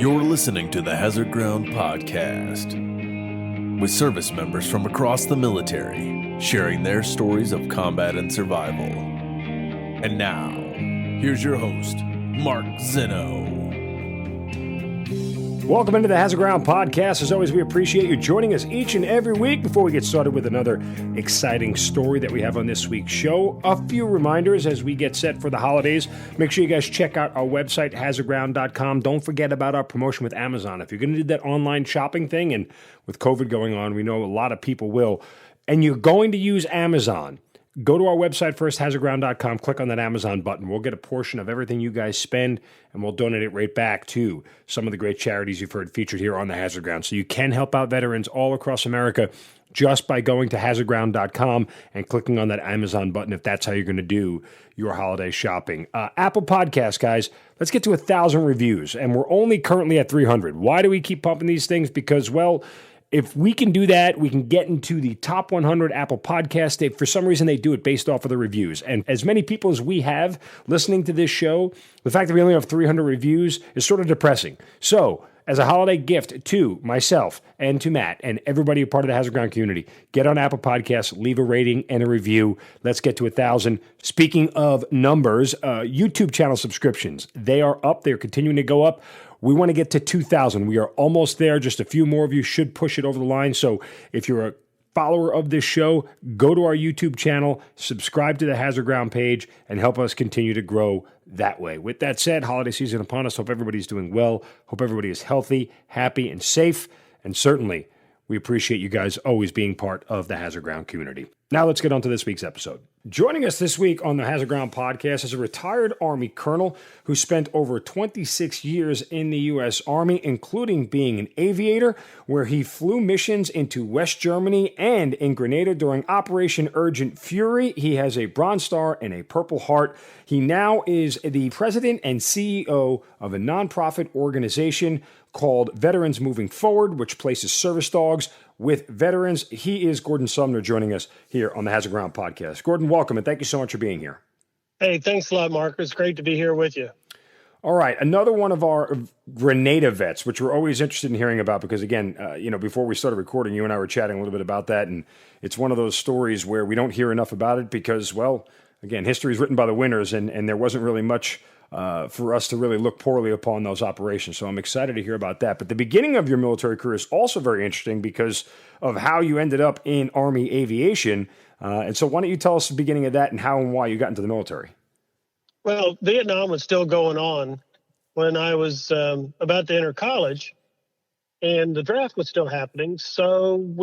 You're listening to the Hazard Ground Podcast, with service members from across the military sharing their stories of combat and survival. And now, here's your host, Mark Zeno. Welcome into the Hazard Ground Podcast. As always, we appreciate you joining us each and every week. Before we get started with another exciting story that we have on this week's show, a few reminders as we get set for the holidays. Make sure you guys check out our website, hazardground.com. Don't forget about our promotion with Amazon. If you're going to do that online shopping thing, and with COVID going on, we know a lot of people will, and you're going to use Amazon, go to our website first, hazardground.com, click on that Amazon button. We'll get a portion of everything you guys spend, and we'll donate it right back to some of the great charities you've heard featured here on the Hazard Ground. So you can help out veterans all across America just by going to hazardground.com and clicking on that Amazon button if that's how you're going to do your holiday shopping. Apple Podcasts, guys, let's get to 1,000 reviews, and we're only currently at 300. Why do we keep pumping these things? Because, well, if we can do that, we can get into the top 100 Apple Podcasts. For some reason, they do it based off of the reviews. And as many people as we have listening to this show, the fact that we only have 300 reviews is sort of depressing. So, as a holiday gift to myself and to Matt and everybody a part of the Hazard Ground community, get on Apple Podcasts, leave a rating and a review. Let's get to 1,000. Speaking of numbers, YouTube channel subscriptions, they are up. They're continuing to go up. We want to get to 2,000. We are almost there. Just a few more of you should push it over the line. So if you're a follower of this show, go to our YouTube channel, subscribe to the Hazard Ground page, and help us continue to grow that way. With that said, holiday season upon us. Hope everybody's doing well. Hope everybody is healthy, happy, and safe. And certainly, we appreciate you guys always being part of the Hazard Ground community. Now let's get on to this week's episode. Joining us this week on the Hazard Ground Podcast is a retired Army colonel who spent over 26 years in the U.S. Army, including being an aviator, where he flew missions into West Germany and in Grenada during Operation Urgent Fury. He has a Bronze Star and a Purple Heart. He now is the president and CEO of a nonprofit organization called Veterans Moving Forward, which places service dogs with veterans. He is Gordon Sumner joining us here on the Hazard Ground Podcast. Gordon, welcome, and thank you so much for being here. Hey, thanks a lot, Mark. It's great to be here with you. All right, another one of our Grenada vets, which we're always interested in hearing about because, again, before we started recording, you and I were chatting a little bit about that, and it's one of those stories where we don't hear enough about it because, well, again, history is written by the winners, and there wasn't really much for us to really look poorly upon those operations. So I'm excited to hear about that. But the beginning of your military career is also very interesting because of how you ended up in Army aviation. And so why don't you tell us the beginning of that and how and why you got into the military? Well, Vietnam was still going on when I was about to enter college, and the draft was still happening. So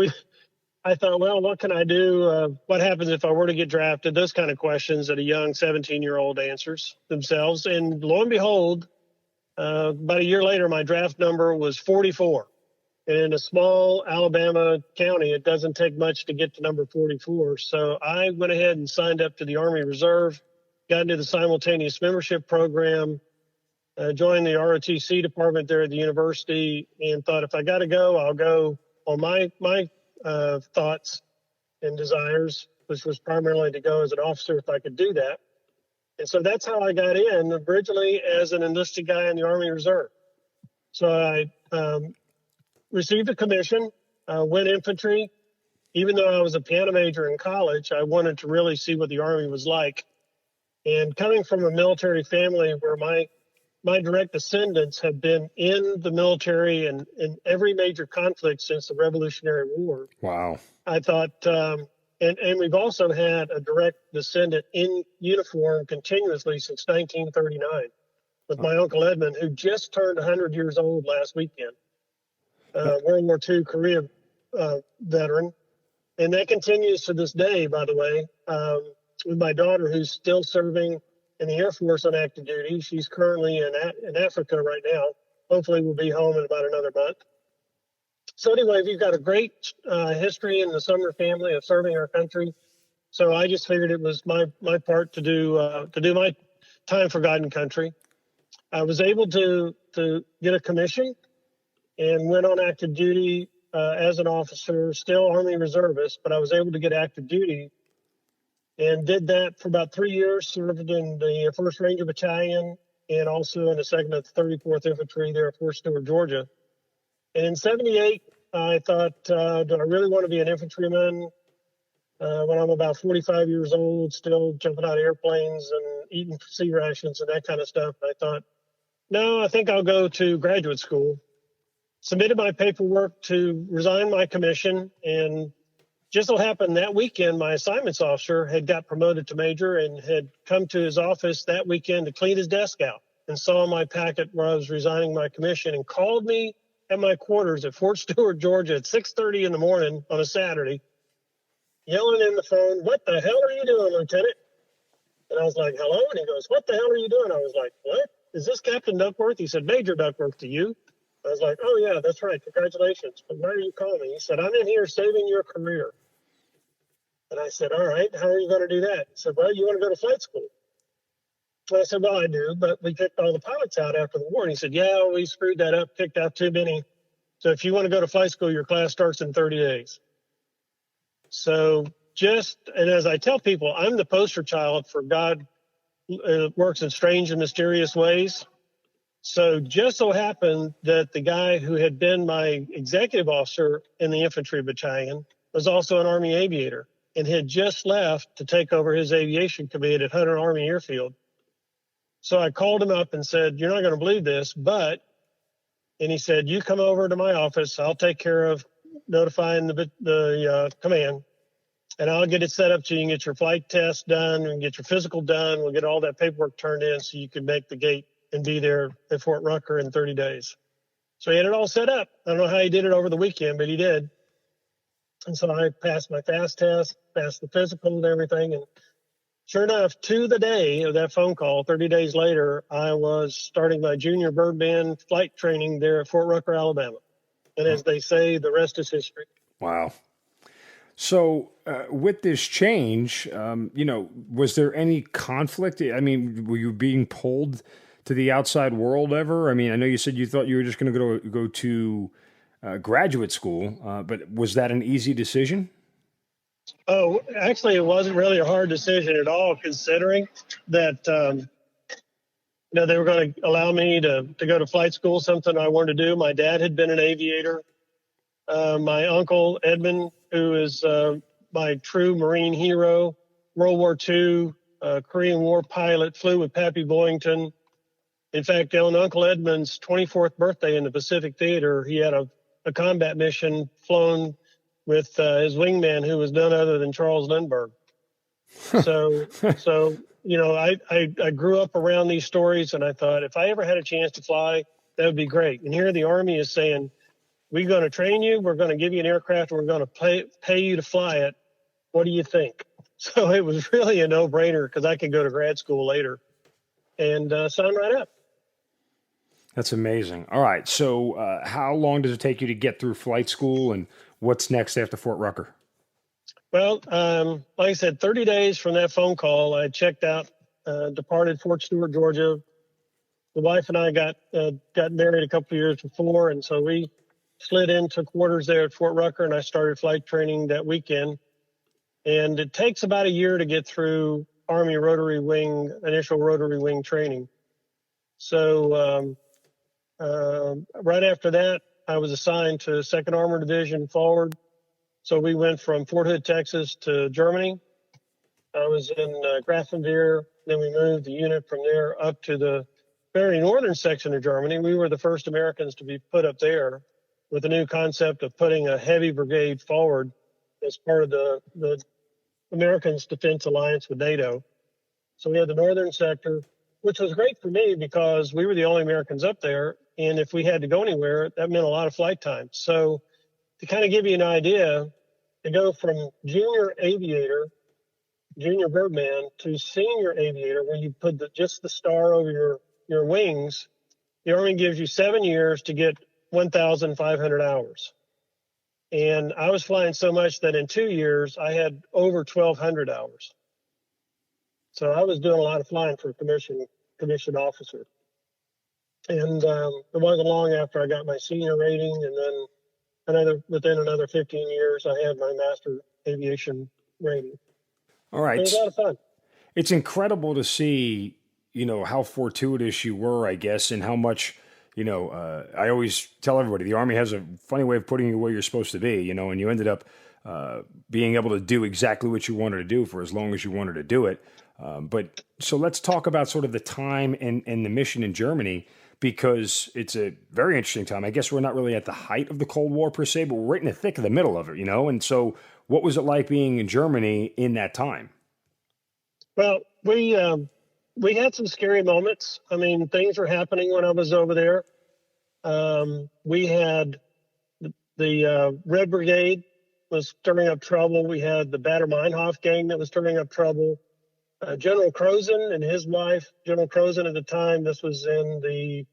I thought, well, what can I do? What happens if I were to get drafted? Those kind of questions that a young 17-year-old answers themselves. And lo and behold, about a year later, my draft number was 44. And in a small Alabama county, it doesn't take much to get to number 44. So I went ahead and signed up to the Army Reserve, got into the simultaneous membership program, joined the ROTC department there at the university, and thought if I got to go, I'll go on my thoughts and desires, which was primarily to go as an officer if I could do that. And so that's how I got in, originally as an enlisted guy in the Army Reserve. So I received a commission, went infantry. Even though I was a piano major in college, I wanted to really see what the Army was like. And coming from a military family where my direct descendants have been in the military and in every major conflict since the Revolutionary War. Wow. I thought, and we've also had a direct descendant in uniform continuously since 1939 with my Uncle Edmund, who just turned 100 years old last weekend, World War II Korea veteran. And that continues to this day, by the way, with my daughter, who's still serving in the Air Force on active duty. She's currently in Africa right now. Hopefully we'll be home in about another month. So anyway, we've got a great history in the Sumner family of serving our country. So I just figured it was my part to do my time for God and country. I was able to get a commission and went on active duty as an officer, still Army reservist, but I was able to get active duty and did that for about 3 years, served in the 1st Ranger Battalion and also in the 2nd and 34th Infantry there at Fort Stewart, Georgia. And in 78, I thought, do I really want to be an infantryman when I'm about 45 years old, still jumping out of airplanes and eating sea rations and that kind of stuff? I thought, no, I think I'll go to graduate school. Submitted my paperwork to resign my commission, and just so happened that weekend my assignments officer had got promoted to major and had come to his office that weekend to clean his desk out, and saw my packet where I was resigning my commission and called me at my quarters at Fort Stewart, Georgia at 6:30 in the morning on a Saturday, yelling in the phone, "What the hell are you doing, Lieutenant?" And I was like, "Hello?" And he goes, "What the hell are you doing?" I was like, "What? Is this Captain Duckworth?" He said, "Major Duckworth to you." I was like, "Oh, yeah, that's right. Congratulations. But why are you calling me?" He said, "I'm in here saving your career." And I said, "All right, how are you going to do that?" He said, "Well, you want to go to flight school?" And I said, "Well, I do, but we kicked all the pilots out after the war." And he said, "Yeah, we screwed that up, kicked out too many. So if you want to go to flight school, your class starts in 30 days. So and as I tell people, I'm the poster child for God works in strange and mysterious ways. So just so happened that the guy who had been my executive officer in the infantry battalion was also an Army aviator and had just left to take over his aviation command at Hunter Army Airfield. So I called him up and said, "You're not going to believe this, but," and he said, "You come over to my office. I'll take care of notifying the command, and I'll get it set up so you can get your flight test done and get your physical done. We'll get all that paperwork turned in so you can make the gate and be there at Fort Rucker in 30 days. So he had it all set up. I don't know how he did it over the weekend, but he did. And so I passed my fast test, passed the physical and everything. And sure enough, to the day of that phone call, 30 days later, I was starting my junior bird band flight training there at Fort Rucker, Alabama. And as they say, the rest is history. Wow. So with this change, was there any conflict? I mean, were you being pulled to the outside world ever? I mean, I know you said you thought you were just going to go to graduate school, but was that an easy decision? Oh, actually, it wasn't really a hard decision at all, considering that they were going to allow me to go to flight school, something I wanted to do. My dad had been an aviator. My uncle Edmund, who is my true Marine hero, World War II, Korean War pilot, flew with Pappy Boyington. In fact, on Uncle Edmund's 24th birthday in the Pacific Theater, he had a combat mission flown with his wingman, who was none other than Charles Lindbergh. So I grew up around these stories, and I thought, if I ever had a chance to fly, that would be great. And here the Army is saying, we're going to train you, we're going to give you an aircraft, and we're going to pay you to fly it. What do you think? So it was really a no-brainer, because I could go to grad school later and sign right up. That's amazing. All right. So how long does it take you to get through flight school, and what's next after Fort Rucker? Well, like I said, 30 days from that phone call, I checked out, departed Fort Stewart, Georgia. The wife and I got married a couple of years before, and so we slid into quarters there at Fort Rucker, and I started flight training that weekend. And it takes about a year to get through Army initial rotary wing training. So right after that, I was assigned to 2nd Armored Division forward. So we went from Fort Hood, Texas to Germany. I was in Grafenwehr. Then we moved the unit from there up to the very northern section of Germany. We were the first Americans to be put up there with the new concept of putting a heavy brigade forward as part of the Americans' defense alliance with NATO. So we had the northern sector, which was great for me because we were the only Americans up there. And if we had to go anywhere, that meant a lot of flight time. So to kind of give you an idea, to go from junior aviator, junior birdman, to senior aviator, where you put just the star over your wings, the Army gives you 7 years to get 1,500 hours. And I was flying so much that in 2 years, I had over 1,200 hours. So I was doing a lot of flying for a commissioned officer. And it wasn't long after I got my senior rating, and then within another 15 years, I had my master aviation rating. All right. It was a lot of fun. It's incredible to see how fortuitous you were, I guess, and how much, I always tell everybody the Army has a funny way of putting you where you're supposed to be, and you ended up being able to do exactly what you wanted to do for as long as you wanted to do it. But so let's talk about sort of the time and the mission in Germany, because it's a very interesting time. I guess we're not really at the height of the Cold War per se, but we're right in the thick of the middle of it, And so what was it like being in Germany in that time? Well, we had some scary moments. I mean, things were happening when I was over there. We had the Red Brigade was stirring up trouble. We had the Bader Meinhof gang that was stirring up trouble. General Crozen and his wife, General Crozen at the time, this was in the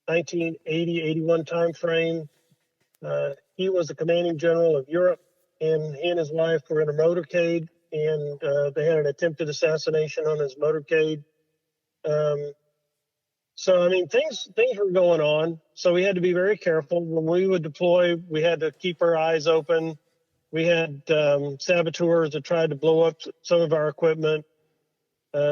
1980-81 time frame. He was the commanding general of Europe, and he and his wife were in a motorcade, and they had an attempted assassination on his motorcade. So, I mean, things were going on. So we had to be very careful. When we would deploy, we had to keep our eyes open. We had saboteurs that tried to blow up some of our equipment.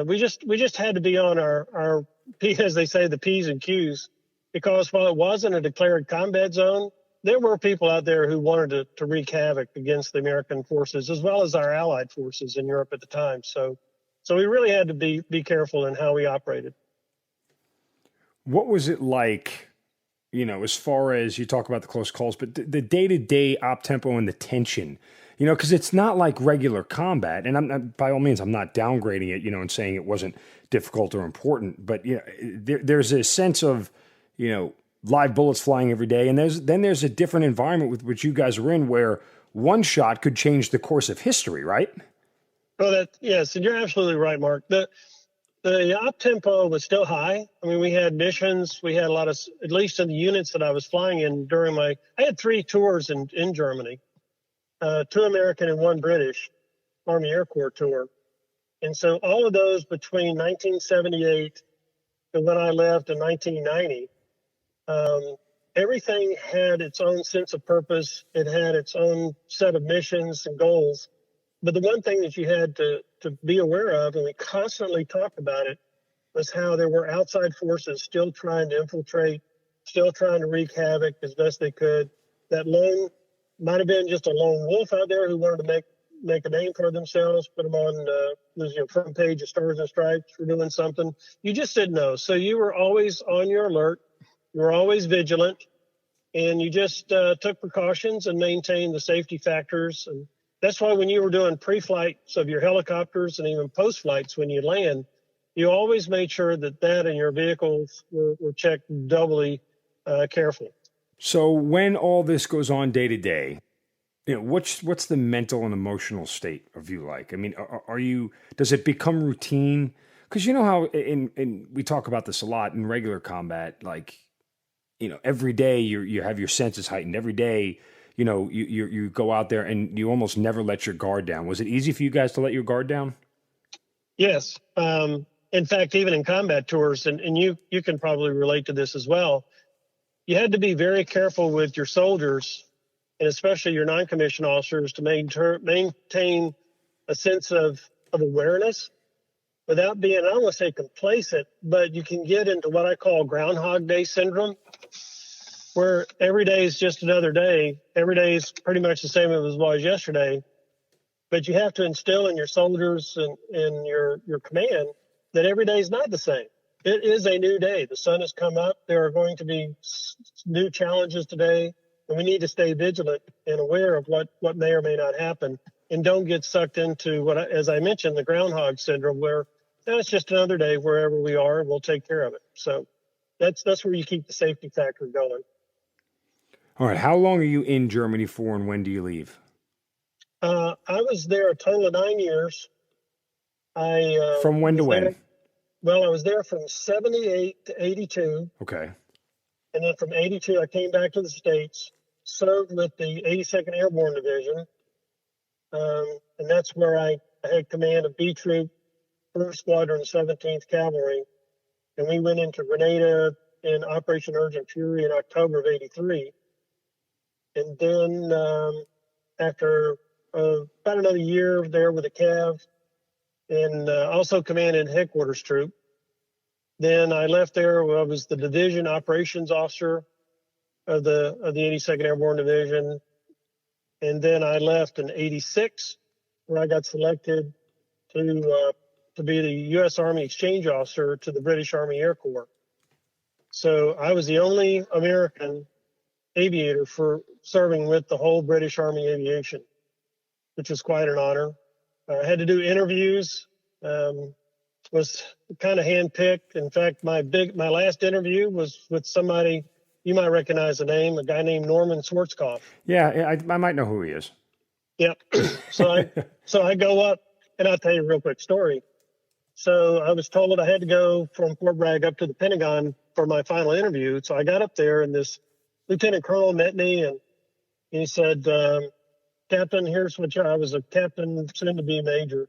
We just had to be on our, as they say, the P's and Q's, because while it wasn't a declared combat zone, there were people out there who wanted to wreak havoc against the American forces, as well as our allied forces in Europe at the time. So we really had to be careful in how we operated. What was it like, as far as you talk about the close calls, but the day-to-day op tempo and the tension, because it's not like regular combat. And I'm by all means, I'm not downgrading it, and saying it wasn't difficult or important, but there's a sense of, live bullets flying every day. And there's a different environment with which you guys are in, where one shot could change the course of history, right? Well, yes, and you're absolutely right, Mark. The op tempo was still high. I mean, we had missions. We had a lot of, at least in the units that I was flying in I had 3 tours in Germany, 2 American and 1 British Army Air Corps tour. And so all of those between 1978 and when I left in 1990, everything had its own sense of purpose. It had its own set of missions and goals. But the one thing that you had to be aware of, and we constantly talked about it, was how there were outside forces still trying to infiltrate, still trying to wreak havoc as best they could. That might have been just a lone wolf out there who wanted to make a name for themselves, put them on the front page of Stars and Stripes for doing something. You just didn't know. So you were always on your alert. You were always vigilant, and you just took precautions and maintained the safety factors. And that's why when you were doing pre-flights of your helicopters and even post-flights when you land, you always made sure that and your vehicles were checked doubly carefully. So when all this goes on day to day, what's the mental and emotional state of you like? I mean, does it become routine? Because you know how we talk about this a lot in regular combat, like, every day you have your senses heightened. Every day, you go out there and you almost never let your guard down. Was it easy for you guys to let your guard down? Yes. In fact, even in combat tours, and you can probably relate to this as well, you had to be very careful with your soldiers, and especially your non-commissioned officers, to maintain a sense of awareness without being, I don't want to say complacent, but you can get into what I call Groundhog Day Syndrome, where every day is just another day. Every day is pretty much the same as it was yesterday. But you have to instill in your soldiers and your command that every day is not the same. It is a new day. The sun has come up. There are going to be new challenges today, and we need to stay vigilant and aware of what may or may not happen, and don't get sucked into as I mentioned, the Groundhog Syndrome, where it's just another day wherever we are, and we'll take care of it. So that's where you keep the safety factor going. All right. How long are you in Germany for, and when do you leave? I was there a total of 9 years. From when to when? I was there from 78 to 82. Okay. And then from 82, I came back to the States, served with the 82nd Airborne Division. And that's where I had command of B Troop, 1st Squadron, 17th Cavalry. And we went into Grenada in Operation Urgent Fury in October of 83. And then after about another year there with the Cav, and also commanded headquarters troop. Then I left there. I was the division operations officer of the 82nd Airborne Division. And then I left in 86, where I got selected to be the U.S. Army exchange officer to the British Army Air Corps. So I was the only American aviator for serving with the whole British Army Aviation, which was quite an honor. I had to do interviews, was kind of handpicked. In fact, my last interview was with somebody, you might recognize the name, a guy named Norman Schwarzkopf. Yeah, I might know who he is. Yep. So I go up, and I'll tell you a real quick story. So I was told I had to go from Fort Bragg up to the Pentagon for my final interview. So I got up there, and this lieutenant colonel met me, and he said, Captain, here's what I was a captain, soon to be major.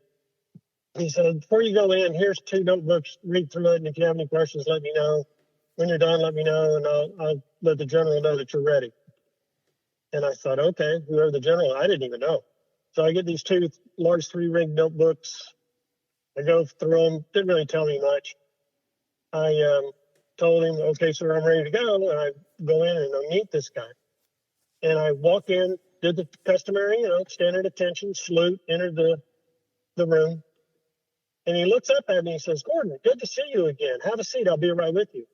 He said, before you go in, here's 2 notebooks, read through it, and if you have any questions, let me know. When you're done, let me know, and I'll let the general know that you're ready. And I thought, okay, whoever the general, I didn't even know. So I get these 2 large 3-ring notebooks. I go through them, didn't really tell me much. I told him, okay, sir, I'm ready to go. And I go in and I meet this guy. And I walk in, did the customary, standard attention, salute, entered the room. And he looks up at me and says, Gordon, good to see you again. Have a seat. I'll be right with you.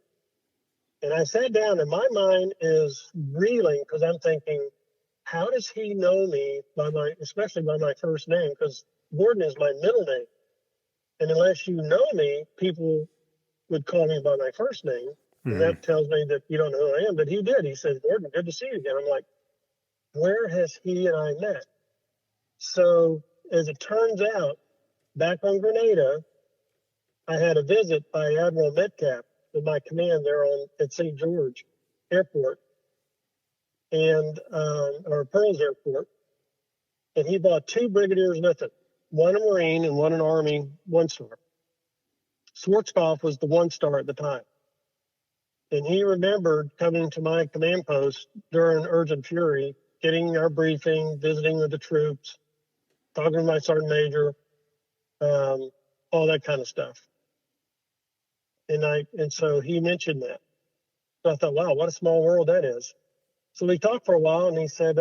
And I sat down, and my mind is reeling because I'm thinking, how does he know me especially by my first name? Because Gordon is my middle name. And unless you know me, people would call me by my first name. Mm-hmm. And that tells me that you don't know who I am. But he did. He said, Gordon, good to see you again. I'm like, where has he and I met? So as it turns out, back on Grenada, I had a visit by Admiral Metcalf with my command there at St. George Airport or Pearls Airport. And he brought 2 brigadiers with him, one a Marine and one an Army 1-star. Schwarzkopf was the 1-star at the time. And he remembered coming to my command post during Urgent Fury, getting our briefing, visiting with the troops, talking to my sergeant major, all that kind of stuff. And so he mentioned that. So I thought, wow, what a small world that is. So we talked for a while, and he said,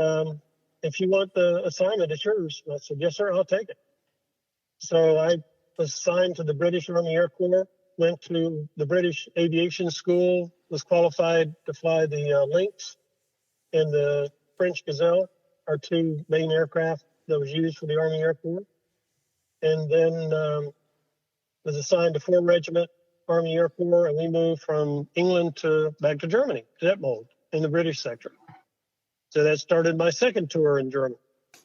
if you want the assignment, it's yours. And I said, yes, sir, I'll take it. So I was assigned to the British Army Air Corps, went to the British Aviation School, was qualified to fly the Lynx and the French Gazelle, our 2 main aircraft that was used for the Army Air Corps. And then was assigned to 4 Regiment Army Air Corps, and we moved from England back to Germany, to Detmold, in the British sector. So that started my second tour in Germany.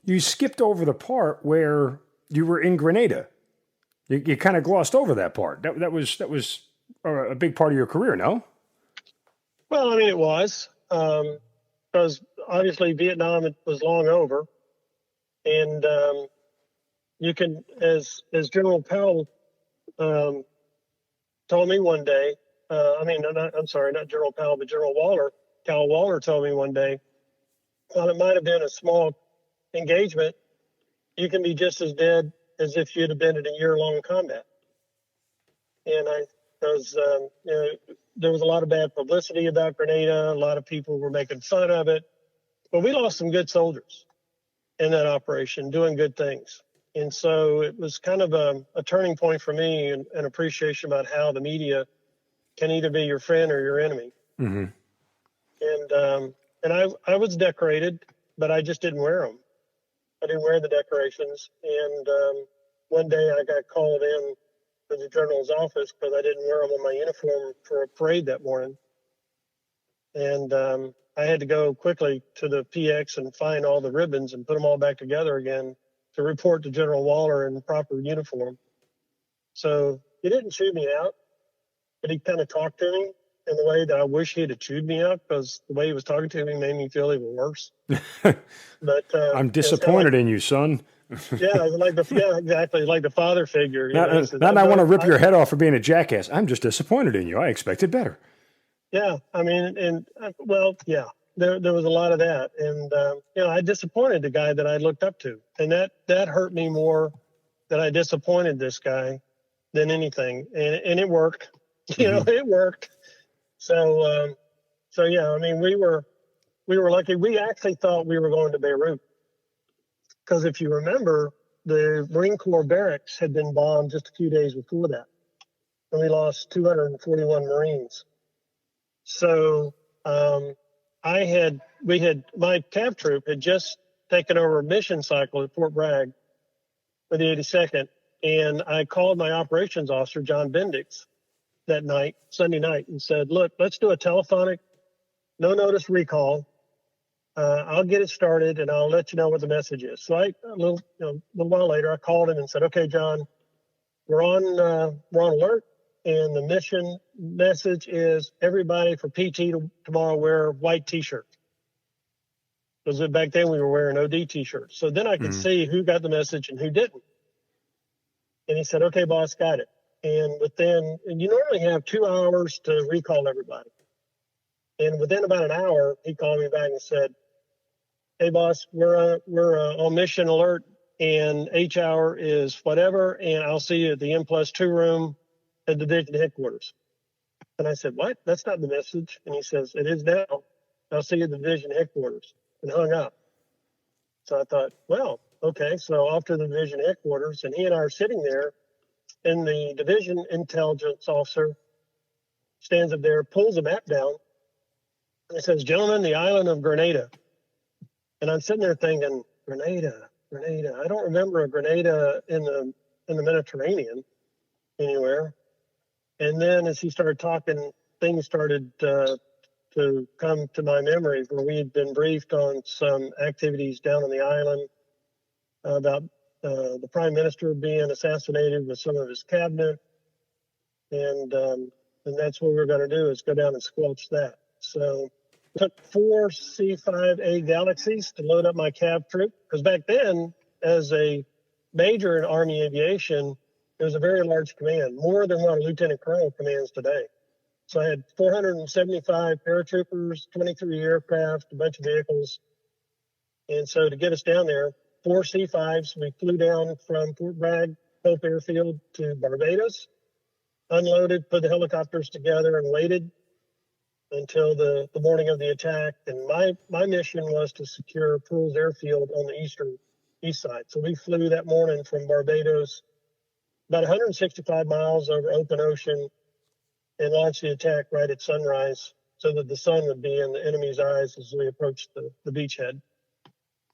You skipped over the part where you were in Grenada. You kind of glossed over that part. That was a big part of your career, no? Well, I mean, it was. Because obviously Vietnam was long over. And you can, as General Powell told me one day, not General Powell, but General Waller, Cal Waller told me one day, while it might have been a small engagement, you can be just as dead as if you'd have been in a year-long combat. And there was a lot of bad publicity about Grenada. A lot of people were making fun of it. But we lost some good soldiers in that operation doing good things. And so it was kind of a turning point for me and an appreciation about how the media can either be your friend or your enemy. Mm-hmm. And I was decorated, but I just didn't wear them. I didn't wear the decorations. And one day I got called in to the general's office because I didn't wear them on my uniform for a parade that morning. And I had to go quickly to the PX and find all the ribbons and put them all back together again to report to General Waller in proper uniform. So he didn't chew me out, but he kind of talked to me in the way that I wish he'd have chewed me out, because the way he was talking to me made me feel even worse. But I'm disappointed in you, son. exactly, like the father figure. Not I want to rip your head off for being a jackass. I'm just disappointed in you. I expected better. Yeah, I mean, there was a lot of that, and I disappointed the guy that I looked up to, and that hurt me more that I disappointed this guy than anything, and it worked. You know, it worked. So, so yeah, I mean, we were lucky. We actually thought we were going to Beirut because if you remember, the Marine Corps barracks had been bombed just a few days before that, and we lost 241 Marines. So my cav troop had just taken over a mission cycle at Fort Bragg for the 82nd, and I called my operations officer, John Bendix, that night, Sunday night, and said, look, let's do a telephonic, no notice recall. I'll get it started and I'll let you know what the message is. So a little while later, I called him and said, okay, John, we're on alert. And the mission message is everybody for PT tomorrow wear white t-shirts. Because back then we were wearing OD t-shirts. So then I could see who got the message and who didn't. And he said, okay, boss, got it. And you normally have 2 hours to recall everybody. And within about an hour, he called me back and said, hey, boss, we're on mission alert, and H hour is whatever, and I'll see you at the N+2 room at division headquarters. And I said, what? That's not the message. And he says, it is now. I'll see you at the division headquarters, and hung up. So I thought, well, okay, so off to the division headquarters, and he and I are sitting there, and the division intelligence officer stands up there, pulls a map down, and it says, gentlemen, the island of Grenada. And I'm sitting there thinking, Grenada. I don't remember a Grenada in the Mediterranean anywhere. And then as he started talking, things started to come to my memory where we had been briefed on some activities down on the island about the prime minister being assassinated with some of his cabinet. And that's what we were going to do, is go down and squelch that. So it took 4 C-5A Galaxies to load up my cav troop, because back then, as a major in Army aviation, it was a very large command, more than what a lieutenant colonel commands today. So I had 475 paratroopers, 23 aircraft, a bunch of vehicles. And so to get us down there, 4 C-5s, we flew down from Fort Bragg, Pope Airfield to Barbados, unloaded, put the helicopters together, and waited until the morning of the attack. And my mission was to secure Pools Airfield on the east side. So we flew that morning from Barbados, about 165 miles over open ocean, and launched the attack right at sunrise so that the sun would be in the enemy's eyes as we approached the beachhead.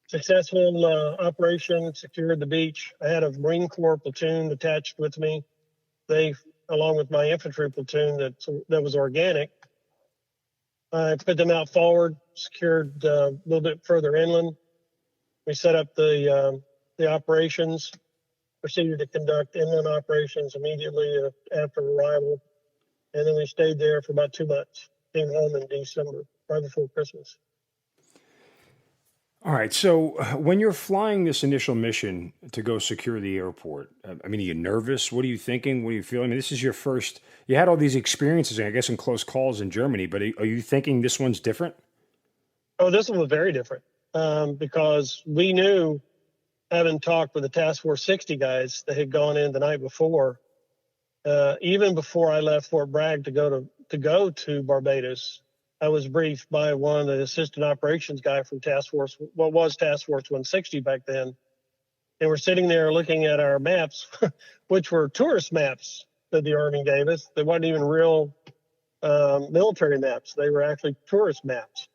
Successful operation, secured the beach. I had a Marine Corps platoon attached with me. They, along with my infantry platoon that was organic, I put them out forward, secured a little bit further inland. We set up the operations, proceeded to conduct inland operations immediately after arrival. And then we stayed there for about 2 months, came home in December, right before Christmas. All right. So when you're flying this initial mission to go secure the airport, I mean, are you nervous? What are you thinking? What are you feeling? I mean, this is your first, you had all these experiences, I guess, in close calls in Germany, but are you thinking this one's different? Oh, this one was very different because we knew, having talked with the Task Force 60 guys that had gone in the night before, even before I left Fort Bragg to go to Barbados, I was briefed by one of the assistant operations guy from Task Force 160 back then. And we're sitting there looking at our maps, which were tourist maps that the Army gave us. They weren't even real military maps. They were actually tourist maps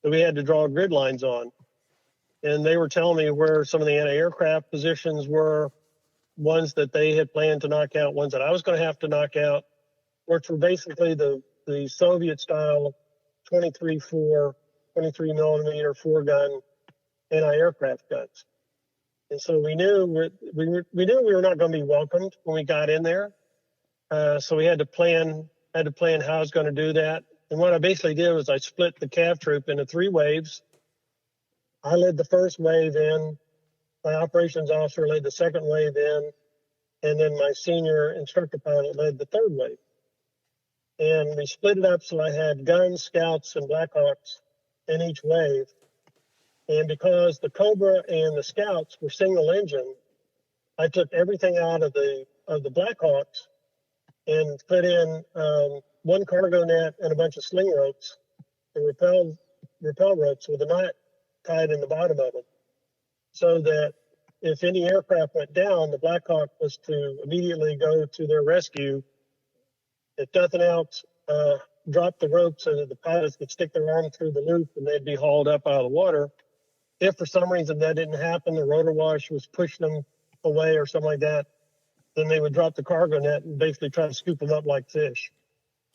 that we had to draw grid lines on. And they were telling me where some of the anti-aircraft positions were, ones that they had planned to knock out, ones that I was going to have to knock out, which were basically the Soviet-style 23 millimeter 4-gun anti-aircraft guns. And so we knew we were not going to be welcomed when we got in there. So we had to plan how I was going to do that. And what I basically did was I split the cav troop into 3 waves. I led the first wave in, my operations officer led the second wave in, and then my senior instructor pilot led the third wave. And we split it up so I had guns, scouts, and Blackhawks in each wave. And because the Cobra and the scouts were single engine, I took everything out of the Blackhawks and put in one cargo net and a bunch of sling ropes and rappel ropes with a knot tied in the bottom of them, so that if any aircraft went down, the Black Hawk was to immediately go to their rescue. If nothing else, drop the rope so that the pilots could stick their arm through the loop and they'd be hauled up out of the water. If for some reason that didn't happen, the rotor wash was pushing them away or something like that, then they would drop the cargo net and basically try to scoop them up like fish.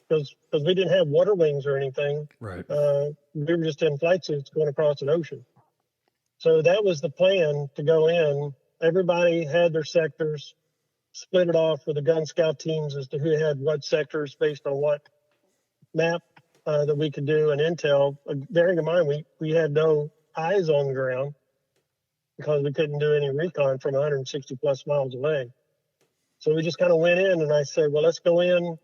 Because we didn't have water wings or anything. Right. We were just in flight suits going across an ocean. So that was the plan, to go in. Everybody had their sectors, split it off with the gun scout teams as to who had what sectors based on what map that we could do and intel. Bearing in mind, we had no eyes on the ground because we couldn't do any recon from 160 plus miles away. So we just kind of went in, and I said, well, let's go in.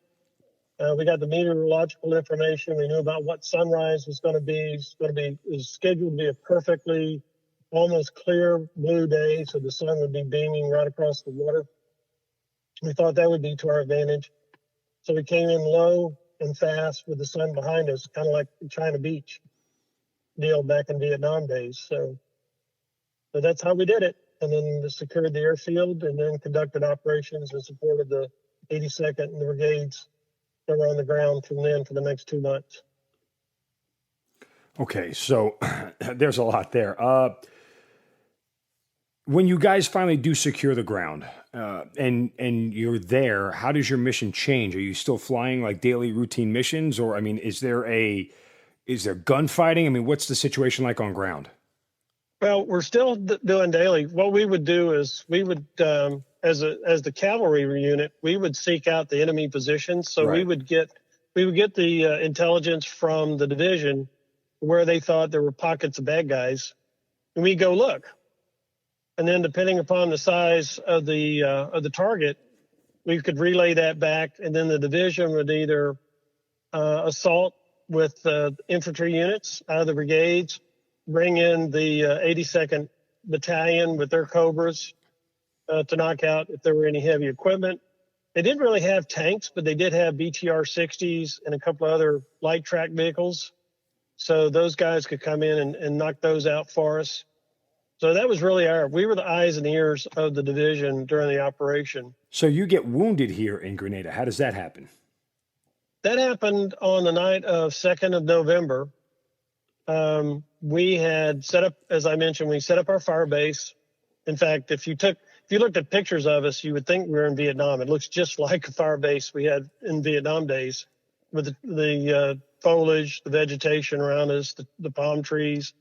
We got the meteorological information. We knew about what sunrise was going to be. It was scheduled to be a perfectly, almost clear blue day, so the sun would be beaming right across the water. We thought that would be to our advantage. So we came in low and fast with the sun behind us, kind of like the China Beach deal back in Vietnam days. So that's how we did it. And then secured the airfield and then conducted operations in support of the 82nd and the brigades that were on the ground from then for the next 2 months. Okay, so there's a lot there. When you guys finally do secure the ground and you're there, how does your mission change? Are you still flying like daily routine missions? Or, I mean, is there gunfighting? I mean, what's the situation like on ground? Well, we're still doing daily. What we would do is we would, as the cavalry unit, we would seek out the enemy positions. So Right. we would get the intelligence from the division where they thought there were pockets of bad guys, and we go look. And then, depending upon the size of the target, we could relay that back, and then the division would either assault with infantry units out of the brigades, bring in the 82nd Battalion with their Cobras to knock out if there were any heavy equipment. They didn't really have tanks, but they did have BTR-60s and a couple of other light track vehicles. So those guys could come in and knock those out for us. So that was really we were the eyes and ears of the division during the operation. So you get wounded here in Grenada. How does that happen? That happened on the night of 2nd of November. We had set up, as I mentioned, we set up our fire base. In fact, if you looked at pictures of us, you would think we were in Vietnam. It looks just like a fire base we had in Vietnam days, with the foliage, the vegetation around us, the palm trees.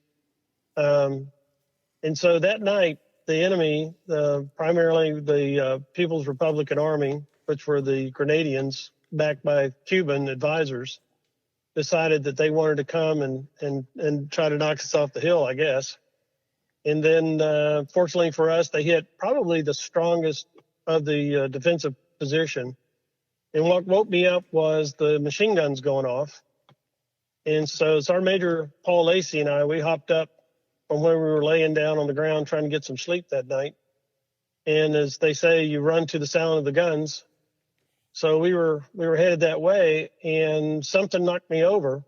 And so that night, the enemy, primarily the People's Republican Army, which were the Grenadians, backed by Cuban advisors, decided that they wanted to come and try to knock us off the hill, I guess. And then, fortunately for us, they hit probably the strongest of the defensive position. And what woke me up was the machine guns going off. And so Sergeant Major Paul Lacey and I, we hopped up from where we were laying down on the ground trying to get some sleep that night. And as they say, you run to the sound of the guns. So we were headed that way, and something knocked me over.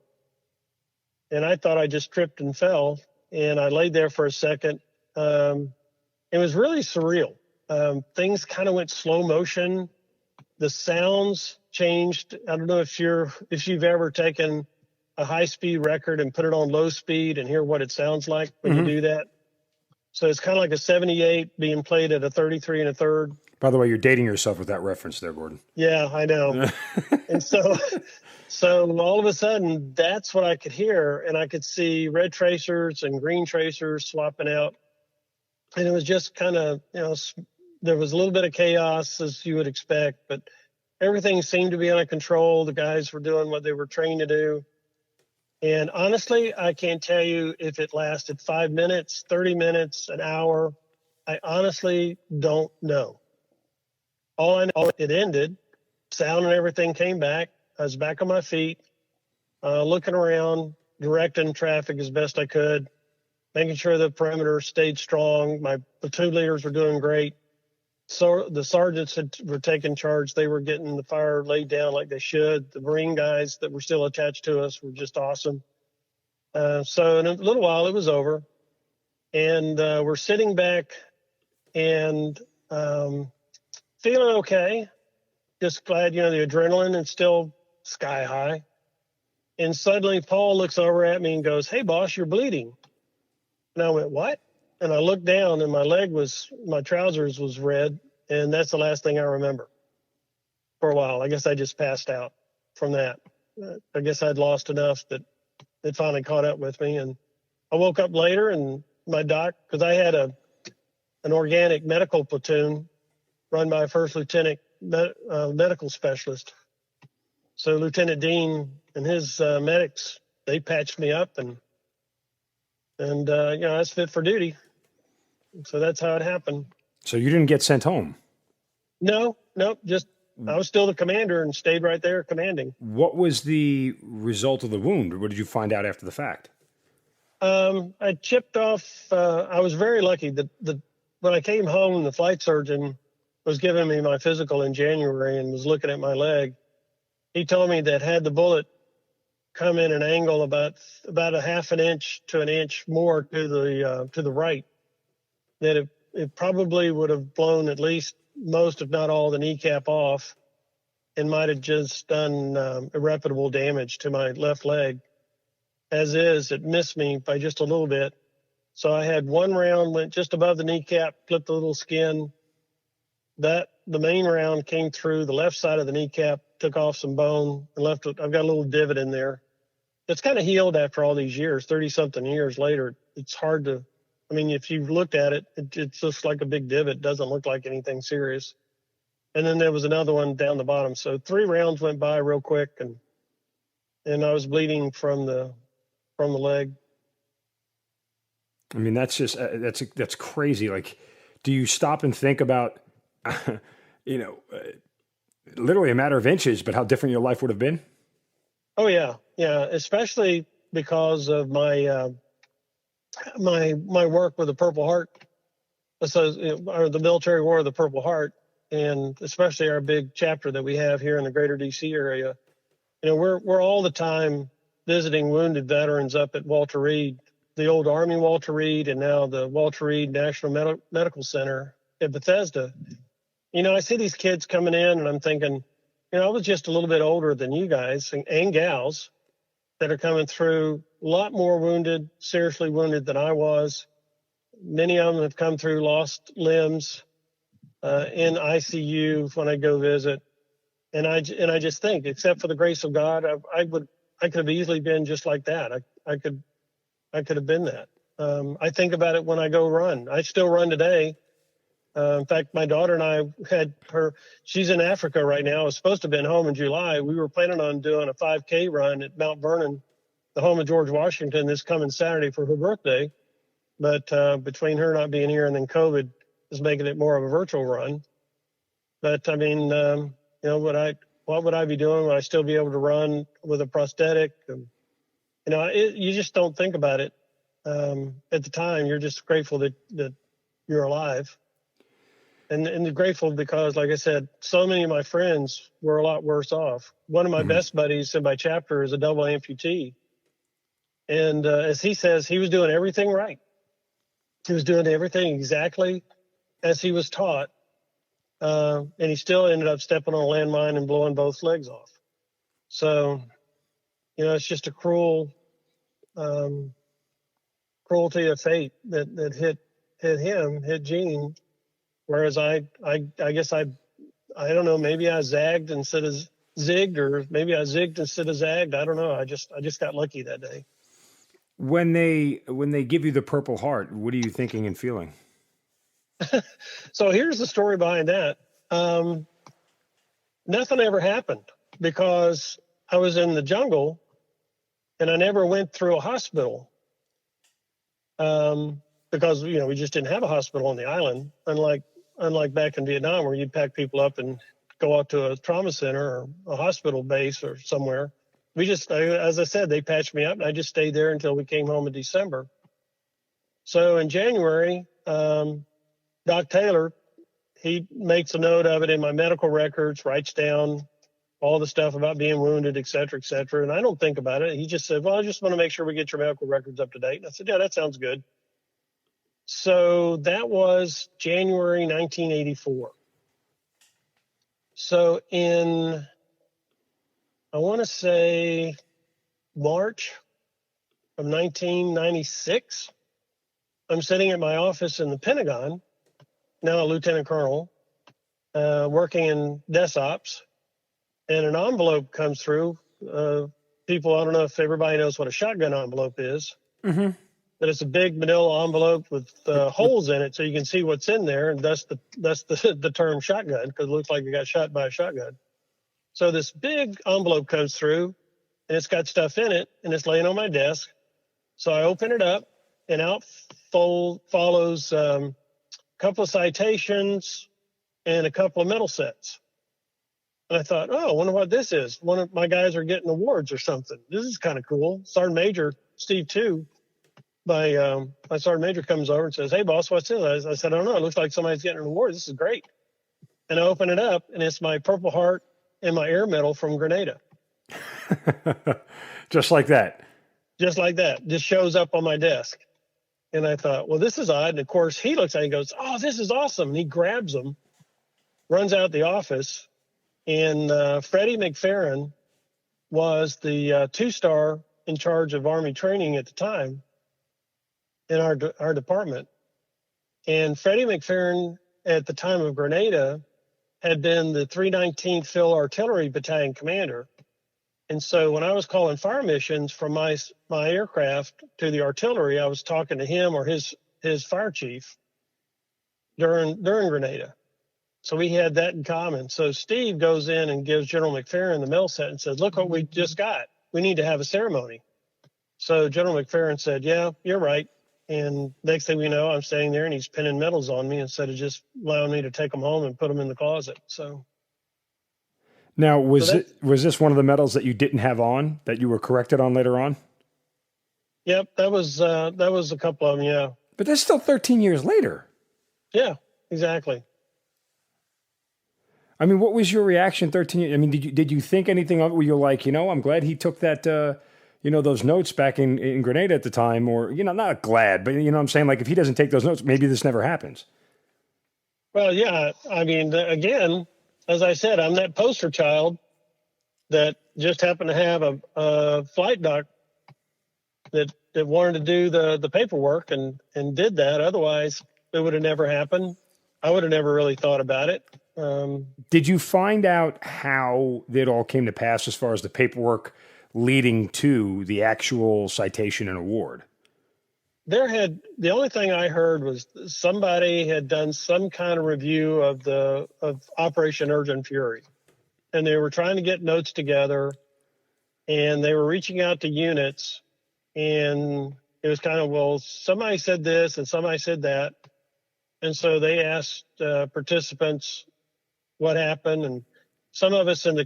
And I thought I just tripped and fell. And I laid there for a second. It was really surreal. Things kind of went slow motion. The sounds changed. I don't know if you've ever taken a high-speed record and put it on low speed and hear what it sounds like when you do that. So it's kind of like a 78 being played at a 33 and a third. By the way, you're dating yourself with that reference there, Gordon. Yeah, I know. And so all of a sudden, that's what I could hear. And I could see red tracers and green tracers swapping out. And it was just kind of, there was a little bit of chaos, as you would expect, but everything seemed to be under control. The guys were doing what they were trained to do. And honestly, I can't tell you if it lasted 5 minutes, 30 minutes, an hour. I honestly don't know. All I know, it ended. Sound and everything came back. I was back on my feet, looking around, directing traffic as best I could, making sure the perimeter stayed strong. My platoon leaders were doing great. So the sergeants were taking charge. They were getting the fire laid down like they should. The Marine guys that were still attached to us were just awesome. So in a little while, it was over. And we're sitting back and feeling okay. Just glad, the adrenaline is still sky high. And suddenly Paul looks over at me and goes, "Hey, boss, you're bleeding." And I went, "What?" And I looked down and my trousers was red. And that's the last thing I remember for a while. I guess I just passed out from that. I guess I'd lost enough that it finally caught up with me. And I woke up later and my doc, because I had an organic medical platoon run by a first lieutenant medical specialist. So Lieutenant Dean and his medics, they patched me up and I was fit for duty. So that's how it happened. So you didn't get sent home? No, just I was still the commander and stayed right there commanding. What was the result of the wound? What did you find out after the fact? I chipped off. I was very lucky that when I came home, the flight surgeon was giving me my physical in January and was looking at my leg. He told me that had the bullet come in an angle about a half an inch to an inch more to the right, that it probably would have blown at least most, if not all, the kneecap off and might have just done irreparable damage to my left leg. As is, it missed me by just a little bit. So I had one round went just above the kneecap, clipped a little skin. The main round came through the left side of the kneecap, took off some bone, and left. I've got a little divot in there. It's kind of healed after all these years, 30-something years later. It's hard to, if you've looked at it, it's just like a big divot. It doesn't look like anything serious. And then there was another one down the bottom. So 3 rounds went by real quick, and I was bleeding from the leg. That's just that's crazy. Like, do you stop and think about, literally a matter of inches, but how different your life would have been? Oh yeah, especially because of my my work with the Purple Heart, or the Military War of the Purple Heart, and especially our big chapter that we have here in the greater DC area. We're all the time visiting wounded veterans up at Walter Reed, the old Army Walter Reed, and now the Walter Reed National Medical Center at Bethesda. I see these kids coming in and I'm thinking, I was just a little bit older than you guys and gals that are coming through, a lot more wounded, seriously wounded than I was. Many of them have come through, lost limbs in ICU when I go visit. And I just think, except for the grace of God, I could have easily been just like that. I could have been that. I think about it when I go run. I still run today. In fact, my daughter and I had her, she's in Africa right now. I was supposed to have been home in July. We were planning on doing a 5K run at Mount Vernon, the home of George Washington, this coming Saturday for her birthday. But between her not being here and then COVID is making it more of a virtual run. But what would I be doing? Would I still be able to run with a prosthetic? You just don't think about it. At the time, you're just grateful that you're alive. And grateful because, like I said, so many of my friends were a lot worse off. One of my best buddies in my chapter is a double amputee. And as he says, he was doing everything right. He was doing everything exactly as he was taught. And he still ended up stepping on a landmine and blowing both legs off. So, it's just a cruelty of fate that hit Gene. Whereas I guess I don't know, maybe I zagged instead of zigged, or maybe I zigged instead of zagged. I don't know. I just got lucky that day. When they give you the Purple Heart, what are you thinking and feeling? So here's the story behind that. Nothing ever happened because I was in the jungle and I never went through a hospital. Because, we just didn't have a hospital on the island, unlike back in Vietnam where you'd pack people up and go out to a trauma center or a hospital base or somewhere. We just, as I said, they patched me up and I just stayed there until we came home in December. So in January, Doc Taylor, he makes a note of it in my medical records, writes down all the stuff about being wounded, et cetera, et cetera. And I don't think about it. He just said, well, I just want to make sure we get your medical records up to date. And I said, yeah, that sounds good. So that was January 1984. So in, I want to say March of 1996, I'm sitting at my office in the Pentagon, now a lieutenant colonel, working in desk ops, and an envelope comes through. People, I don't know if everybody knows what a shotgun envelope is, Mm-hmm. but it's a big manila envelope with holes in it so you can see what's in there, and that's the term shotgun, because it looks like you got shot by a shotgun. So this big envelope comes through, and it's got stuff in it, and it's laying on my desk. So I open it up, and out follows a couple of citations and a couple of medal sets. And I thought, oh, I wonder what this is. One of my guys are getting awards or something. This is kind of cool. Sergeant Major Steve too, my Sergeant Major comes over and says, hey, boss, what's this? I said, I don't know. It looks like somebody's getting an award. This is great. And I open it up, and it's my Purple Heart and my Air Medal from Grenada. Just like that. Just like that. Just shows up on my desk. And I thought, well, this is odd. And of course, he looks at it and goes, oh, this is awesome. And he grabs them, runs out the office. And Freddie McFerrin was the 2-star in charge of Army training at the time in our department. And Freddie McFerrin, at the time of Grenada, had been the 319th Field Artillery Battalion commander. And so when I was calling fire missions from my aircraft to the artillery, I was talking to him or his fire chief during Grenada. So we had that in common. So Steve goes in and gives General McFerrin the medal set and says, look what we just got. We need to have a ceremony. So General McFerrin said, yeah, you're right. And next thing we know, I'm standing there and he's pinning medals on me instead of just allowing me to take them home and put them in the closet. So. Now, was this one of the medals that you didn't have on, that you were corrected on later on? Yep, that was a couple of them, yeah. But that's still 13 years later. Yeah, exactly. I mean, what was your reaction 13 years? I mean, did you think anything of it where you're like, I'm glad he took that, those notes back in Grenada at the time, or, not glad, but what I'm saying? Like, if he doesn't take those notes, maybe this never happens. Well, yeah, I mean, again, as I said, I'm that poster child that just happened to have a flight doc that wanted to do the paperwork and did that. Otherwise, it would have never happened. I would have never really thought about it. Did you find out how it all came to pass as far as the paperwork leading to the actual citation and award? The only thing I heard was somebody had done some kind of review of Operation Urgent Fury, and they were trying to get notes together, and they were reaching out to units, and it was kind of, well, somebody said this and somebody said that, and so they asked participants what happened, and some of us on the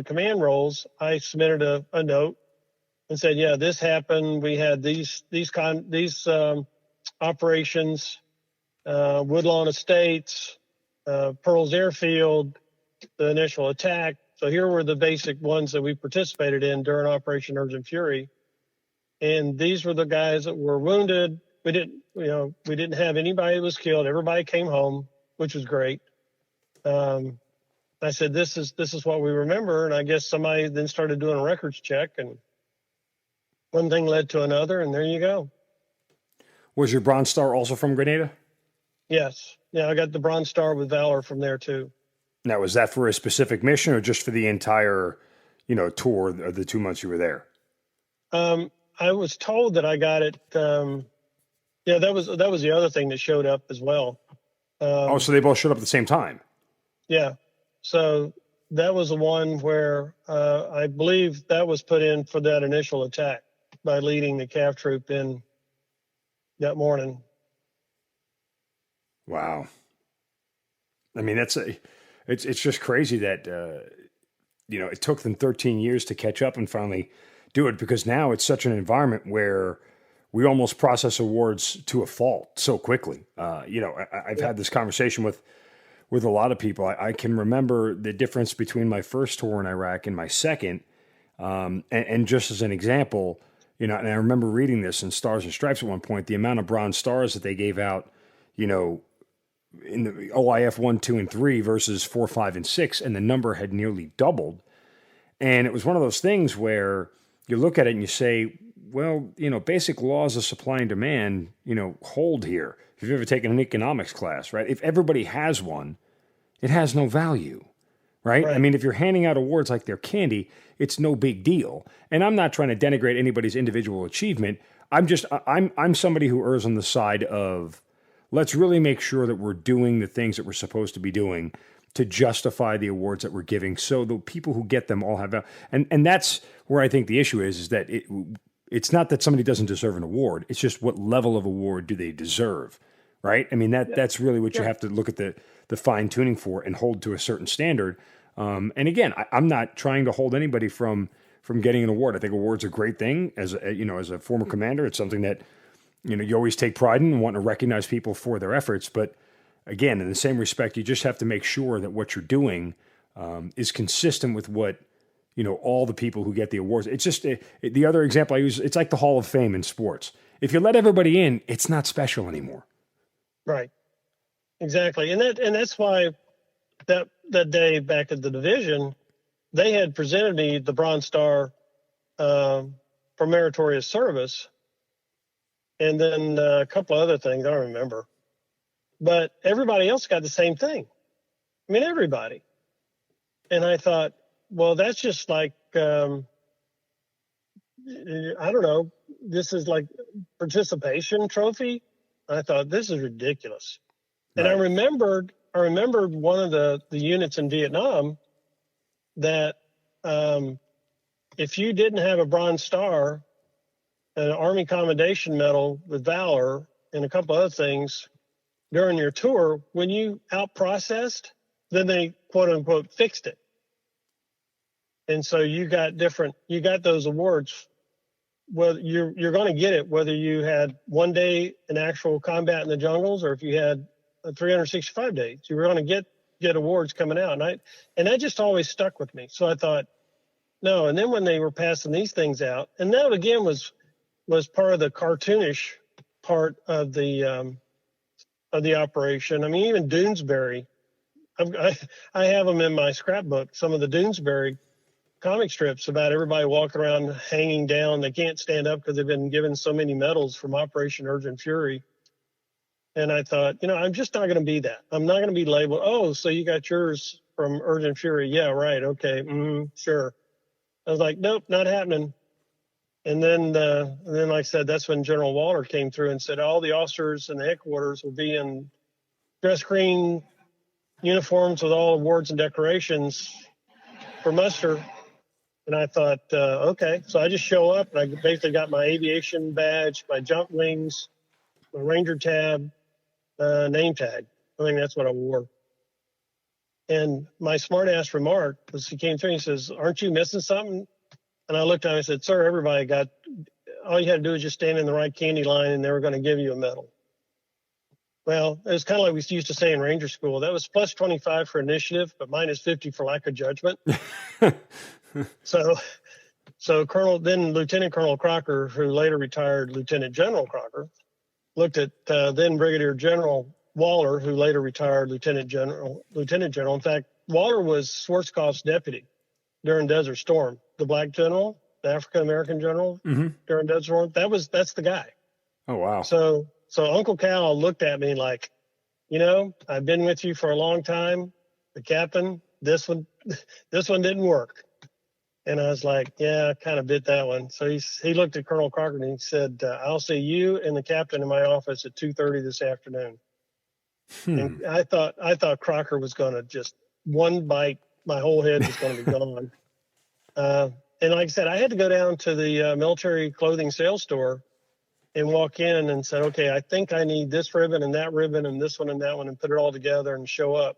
command rolls, I submitted a note and said, yeah, this happened. We had these operations, Woodlawn Estates, Pearls Airfield, the initial attack. So here were the basic ones that we participated in during Operation Urgent Fury. And these were the guys that were wounded. We didn't have anybody that was killed. Everybody came home, which was great. I said, this is what we remember. And I guess somebody then started doing a records check, and one thing led to another, and there you go. Was your Bronze Star also from Grenada? Yes. Yeah, I got the Bronze Star with Valor from there too. Now, was that for a specific mission or just for the entire, tour of the 2 months you were there? I was told that I got it. Yeah, that was the other thing that showed up as well. So they both showed up at the same time? Yeah. So that was the one where I believe that was put in for that initial attack by leading the CAV troop in that morning. Wow. I mean, it's just crazy that, it took them 13 years to catch up and finally do it, because now it's such an environment where we almost process awards to a fault so quickly. I've had this conversation with a lot of people. I can remember the difference between my first tour in Iraq and my second. And just as an example, and I remember reading this in Stars and Stripes at one point, the amount of bronze stars that they gave out, in the OIF 1, 2, and 3 versus 4, 5, and 6, and the number had nearly doubled. And it was one of those things where you look at it and you say, well, basic laws of supply and demand, hold here. If you've ever taken an economics class, right? If everybody has one, it has no value, right? I mean, if you're handing out awards like they're candy, it's no big deal. And I'm not trying to denigrate anybody's individual achievement. I'm somebody who errs on the side of, let's really make sure that we're doing the things that we're supposed to be doing to justify the awards that we're giving, so the people who get them all have and that's where I think the issue is that it's not that somebody doesn't deserve an award. It's just what level of award do they deserve, right? I mean, that's really what you have to look at the fine tuning for and hold to a certain standard. And again, I'm not trying to hold anybody from getting an award. I think awards are a great thing. As a former commander, it's something that you always take pride in and want to recognize people for their efforts. But again, in the same respect, you just have to make sure that what you're doing is consistent with what all the people who get the awards. It's just the other example I use. It's like the Hall of Fame in sports. If you let everybody in, it's not special anymore. Right. Exactly. And that's why that day back at the division, they had presented me the Bronze Star for meritorious service, and then a couple other things I don't remember. But everybody else got the same thing. I mean, everybody. And I thought, well, that's just like, I don't know, this is like participation trophy. I thought, this is ridiculous. Right. And I remembered one of the units in Vietnam that if you didn't have a Bronze Star, an Army Commendation Medal with Valor, and a couple other things during your tour, when you out-processed, then they, quote-unquote, fixed it. And so you got those awards. Well, you're going to get it whether you had one day in actual combat in the jungles or if you had 365 days. You were going to get awards coming out. And that just always stuck with me. So I thought, no. And then when they were passing these things out, and that again was part of the cartoonish part of the operation. I mean, even Doonesbury, I have them in my scrapbook, some of the Doonesbury comic strips about everybody walking around hanging down. They can't stand up because they've been given so many medals from Operation Urgent Fury. And I thought, I'm just not going to be that. I'm not going to be labeled, oh, so you got yours from Urgent Fury. Yeah, right. Okay. Sure. I was like, nope, not happening. And then, like I said, that's when General Waller came through and said all the officers in the headquarters will be in dress green uniforms with all awards and decorations for muster. And I thought, okay. So I just show up, and I basically got my aviation badge, my jump wings, my Ranger tab, name tag. I think that's what I wore. And my smart ass remark was, he came through and he says, aren't you missing something? And I looked at him and I said, sir, everybody all you had to do is just stand in the right candy line and they were going to give you a medal. Well, it was kind of like we used to say in Ranger School. That was plus 25 for initiative, but minus 50 for lack of judgment. So Lieutenant Colonel Crocker, who later retired Lieutenant General Crocker, looked at then Brigadier General Waller, who later retired Lieutenant General. In fact, Waller was Schwarzkopf's deputy during Desert Storm. The black general, the African-American general during Desert Storm, that's the guy. Oh, wow. So Uncle Cal looked at me like, I've been with you for a long time. The captain, this one didn't work. And I was like, yeah, I kind of bit that one. So he looked at Colonel Crocker and he said, I'll see you and the captain in my office at 2:30 this afternoon. And I thought Crocker was going to just one bite, my whole head was going to be gone. And like I said, I had to go down to the military clothing sales store and walk in and said, okay, I think I need this ribbon and that ribbon and this one and that one, and put it all together and show up.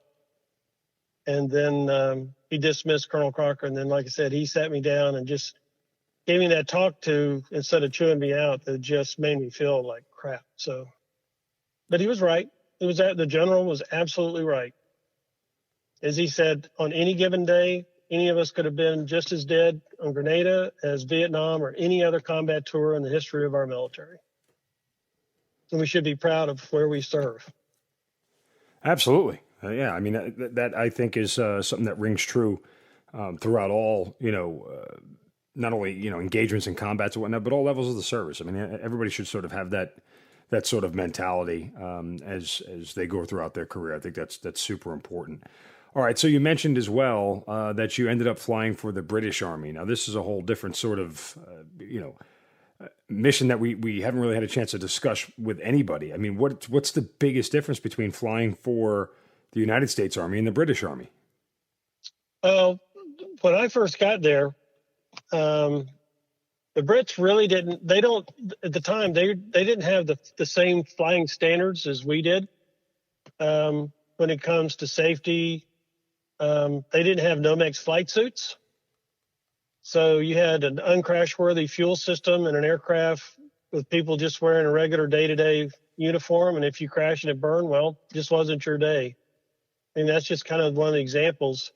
And then he dismissed Colonel Crocker. And then, like I said, he sat me down and just gave me that talk to instead of chewing me out, that just made me feel like crap. So, but he was right. The general was absolutely right. As he said, on any given day, any of us could have been just as dead on Grenada as Vietnam or any other combat tour in the history of our military. And we should be proud of where we serve. Absolutely. Yeah. I mean, that I think is something that rings true throughout all, not only, engagements and combats and whatnot, but all levels of the service. I mean, everybody should sort of have that sort of mentality as they go throughout their career. I think that's super important. All right, so you mentioned as well that you ended up flying for the British Army. Now, this is a whole different sort of, mission that we haven't really had a chance to discuss with anybody. I mean, what's the biggest difference between flying for the United States Army and the British Army? When I first got there, the Brits really didn't. They don't at the time. They didn't have the same flying standards as we did when it comes to safety. They didn't have Nomex flight suits. So you had an uncrash-worthy fuel system in an aircraft with people just wearing a regular day-to-day uniform. And if you crash and it burned, well, it just wasn't your day. I mean, that's just kind of one of the examples.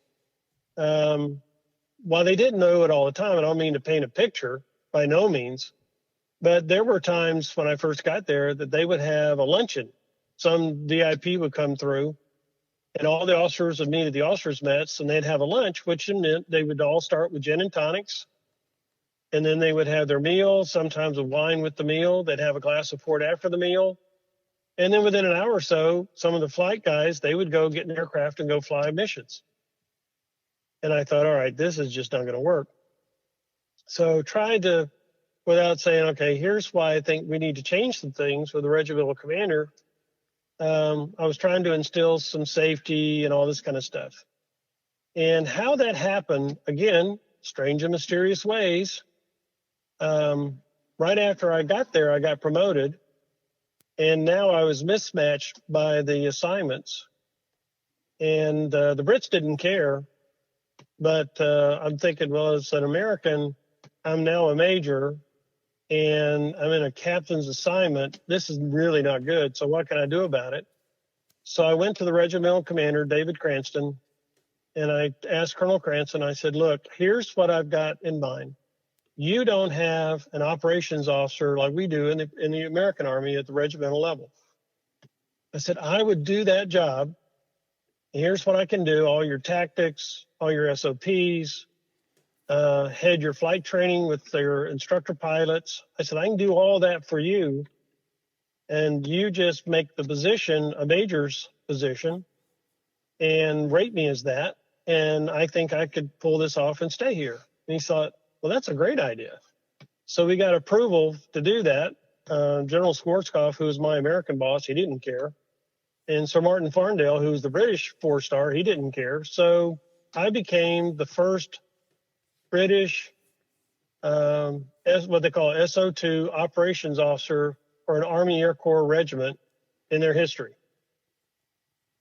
While they didn't know it all the time, I don't mean to paint a picture by no means, but there were times when I first got there that they would have a luncheon. Some VIP would come through, and all the officers would meet at the officers' mess, and they'd have a lunch, which meant they would all start with gin and tonics, and then they would have their meal, sometimes a wine with the meal. They'd have a glass of port after the meal. And then within an hour or so, some of the flight guys, they would go get an aircraft and go fly missions. And I thought, all right, this is just not going to work. So tried to, without saying, okay, here's why I think we need to change some things with the regimental commander, I was trying to instill some safety and all this kind of stuff. And how that happened, again, strange and mysterious ways. Right after I got there, I got promoted. And now I was mismatched by the assignments. And the Brits didn't care. But I'm thinking, well, as an American, I'm now a major. And I'm in a captain's assignment. This is really not good. So what can I do about it? So I went to the regimental commander, David Cranston, and I asked Colonel Cranston, I said, look, here's what I've got in mind. You don't have an operations officer like we do in the American Army at the regimental level. I said, I would do that job. Here's what I can do. All your tactics, all your SOPs, head your flight training with their instructor pilots. I said, I can do all that for you. And you just make the position a major's position and rate me as that. And I think I could pull this off and stay here. And he thought, well, that's a great idea. So we got approval to do that. General Schwarzkopf, who was my American boss, he didn't care. And Sir Martin Farndale, who was the British 4-star, he didn't care. So I became the first British, as what they call SO2 operations officer for an Army Air Corps regiment in their history.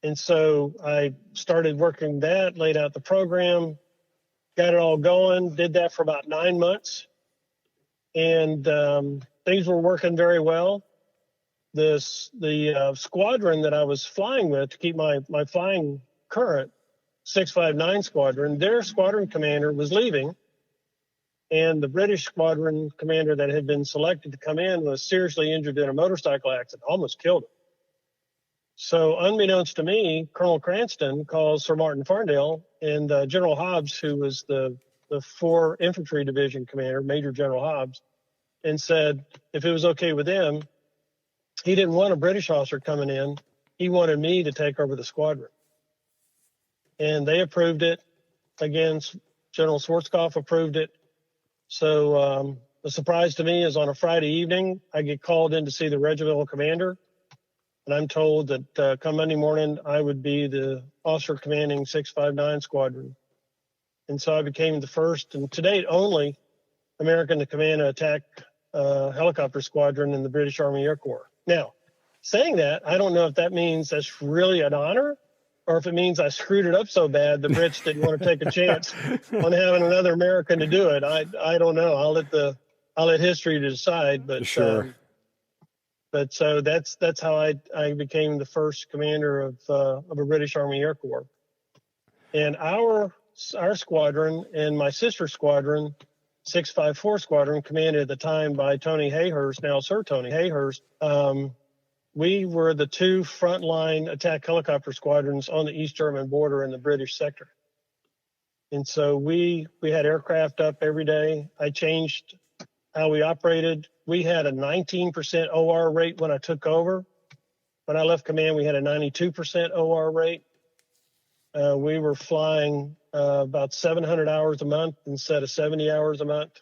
And so I started working that, laid out the program, got it all going, did that for about 9 months. And things were working very well. The squadron that I was flying with to keep my flying current, 659 Squadron, their squadron commander was leaving. And the British squadron commander that had been selected to come in was seriously injured in a motorcycle accident, almost killed him. So unbeknownst to me, Colonel Cranston calls Sir Martin Farndale and General Hobbs, who was the 4 Infantry Division commander, Major General Hobbs, and said if it was okay with them, he didn't want a British officer coming in. He wanted me to take over the squadron. And they approved it. Again, General Schwarzkopf approved it. So the surprise to me is on a Friday evening, I get called in to see the regimental commander. And I'm told that come Monday morning, I would be the officer commanding 659 Squadron. And so I became the first, and to date only, American to command an attack helicopter squadron in the British Army Air Corps. Now, saying that, I don't know if that means that's really an honor or if it means I screwed it up so bad the Brits didn't want to take a chance on having another American to do it. I don't know. I'll let history decide. But sure. But so that's how I became the first commander of a British Army Air Corps. And our squadron and my sister squadron, 654 Squadron, commanded at the time by Tony Hayhurst, now Sir Tony Hayhurst. We were the two frontline attack helicopter squadrons on the East German border in the British sector. And so we had aircraft up every day. I changed how we operated. We had a 19% OR rate when I took over. When I left command, we had a 92% OR rate. We were flying about 700 hours a month instead of 70 hours a month.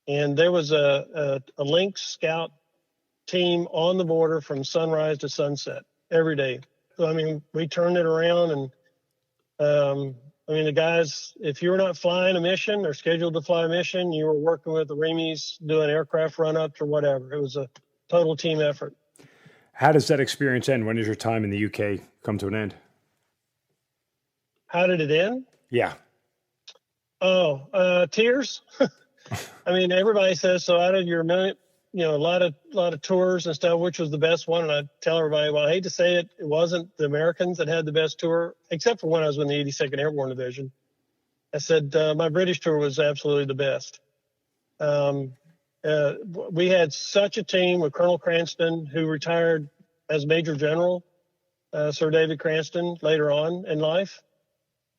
And there was a Lynx Scout team on the border from sunrise to sunset every day. So, I mean, we turned it around, and the guys, if you were not flying a mission or scheduled to fly a mission, you were working with the Remies doing aircraft run-ups or whatever. It was a total team effort. How does that experience end? When does your time in the UK come to an end? How did it end? Yeah. Oh, tears. I mean, everybody says, so out of your minute, a lot of tours and stuff, which was the best one? And I tell everybody, well, I hate to say it, it wasn't the Americans that had the best tour, except for when I was in the 82nd Airborne Division. I said my British tour was absolutely the best. We had such a team with Colonel Cranston, who retired as Major General, Sir David Cranston, later on in life.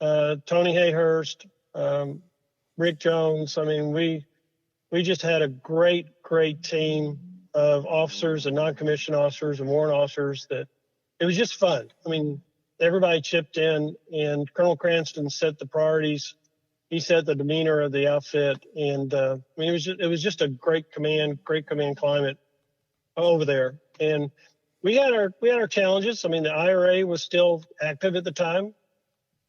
Tony Hayhurst, Rick Jones. I mean, we just had a great team of officers and non-commissioned officers and warrant officers that it was just fun. I mean, everybody chipped in, and Colonel Cranston set the priorities. He set the demeanor of the outfit. And it was just a great command climate over there. And we had our challenges. I mean, the IRA was still active at the time.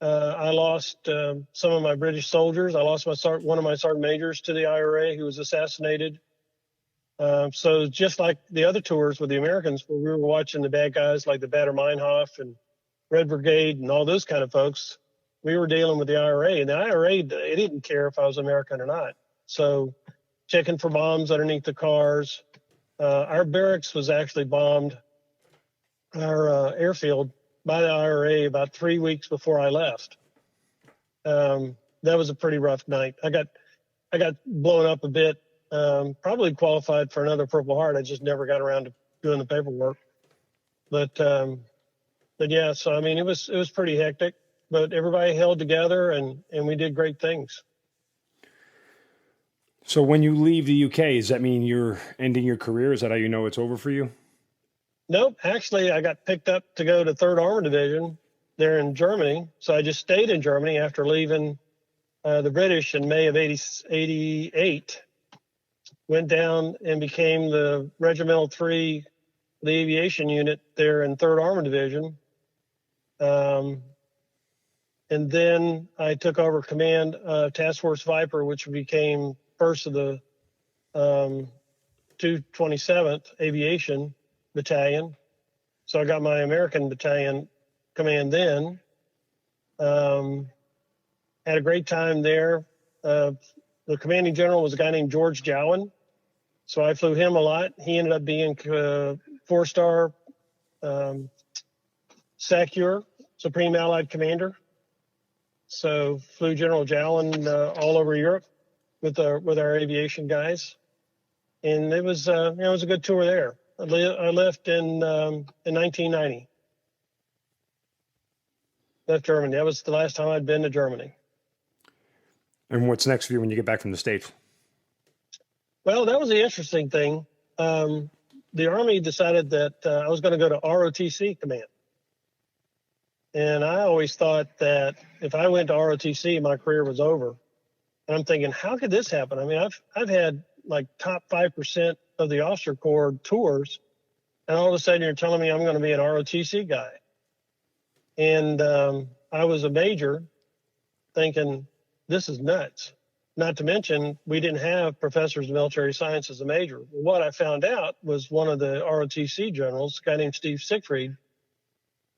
I lost some of my British soldiers. I lost one of my sergeant majors to the IRA, who was assassinated. So just like the other tours with the Americans, where we were watching the bad guys like the Baader-Meinhof and Red Brigade and all those kind of folks, we were dealing with the IRA. And the IRA, it didn't care if I was American or not. So checking for bombs underneath the cars. Our barracks was actually bombed, our airfield, by the IRA about 3 weeks before I left. That was a pretty rough night. I got blown up a bit. Probably qualified for another Purple Heart. I just never got around to doing the paperwork. But yeah, so I mean, it was pretty hectic. But everybody held together, and we did great things. So when you leave the UK, does that mean you're ending your career? Is that how you know it's over for you? Nope. Actually, I got picked up to go to 3rd Armored Division there in Germany. So I just stayed in Germany after leaving the British in May of 88. Went down and became the Regimental 3, the Aviation unit there in 3rd Armored Division. And then I took over command of Task Force Viper, which became first of the 227th Aviation Battalion. So I got my American battalion command then. Had a great time there. The commanding general was a guy named George Jowan. So I flew him a lot. He ended up being 4-star SACEUR, Supreme Allied Commander. So flew General Jowan all over Europe with our aviation guys, and it was it was a good tour there. I left in 1990. Left Germany. That was the last time I'd been to Germany. And what's next for you when you get back from the States? Well, that was the interesting thing. The Army decided that I was going to go to ROTC command. And I always thought that if I went to ROTC, my career was over. And I'm thinking, how could this happen? I mean, I've had like top 5% of the officer corps tours, and all of a sudden you're telling me I'm going to be an ROTC guy. And I was a major, thinking this is nuts. Not to mention, we didn't have professors of military science as a major. What I found out was one of the ROTC generals, a guy named Steve Siegfried,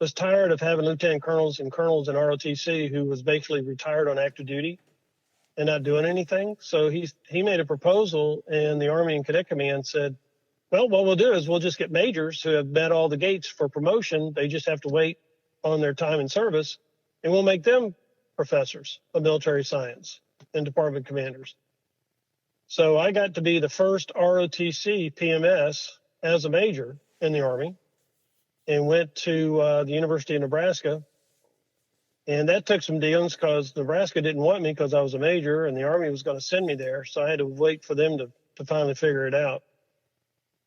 was tired of having lieutenant colonels and colonels in ROTC who was basically retired on active duty and not doing anything. So he made a proposal, and the Army and Cadet Command said, well, what we'll do is we'll just get majors who have met all the gates for promotion. They just have to wait on their time in service, and we'll make them professors of military science and department commanders. So I got to be the first ROTC PMS as a major in the Army, and went to the University of Nebraska. And that took some dealings because Nebraska didn't want me because I was a major, and the Army was going to send me there. So I had to wait for them to finally figure it out.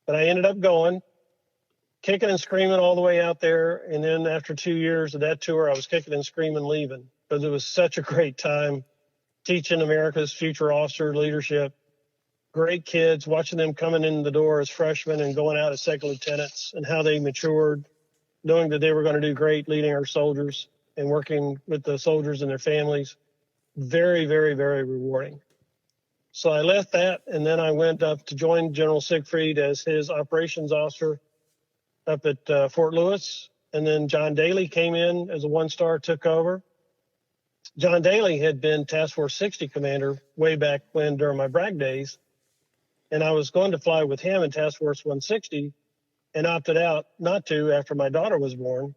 But I ended up going, kicking and screaming all the way out there. And then after 2 years of that tour, I was kicking and screaming leaving because it was such a great time teaching America's future officer leadership. Great kids, watching them coming in the door as freshmen and going out as second lieutenants, and how they matured, knowing that they were going to do great leading our soldiers and working with the soldiers and their families. Very, very, very rewarding. So I left that, and then I went up to join General Siegfried as his operations officer up at Fort Lewis. And then John Daly came in as a one-star, took over. John Daly had been Task Force 60 commander way back when, during my Bragg days. And I was going to fly with him in Task Force 160 and opted out not to after my daughter was born.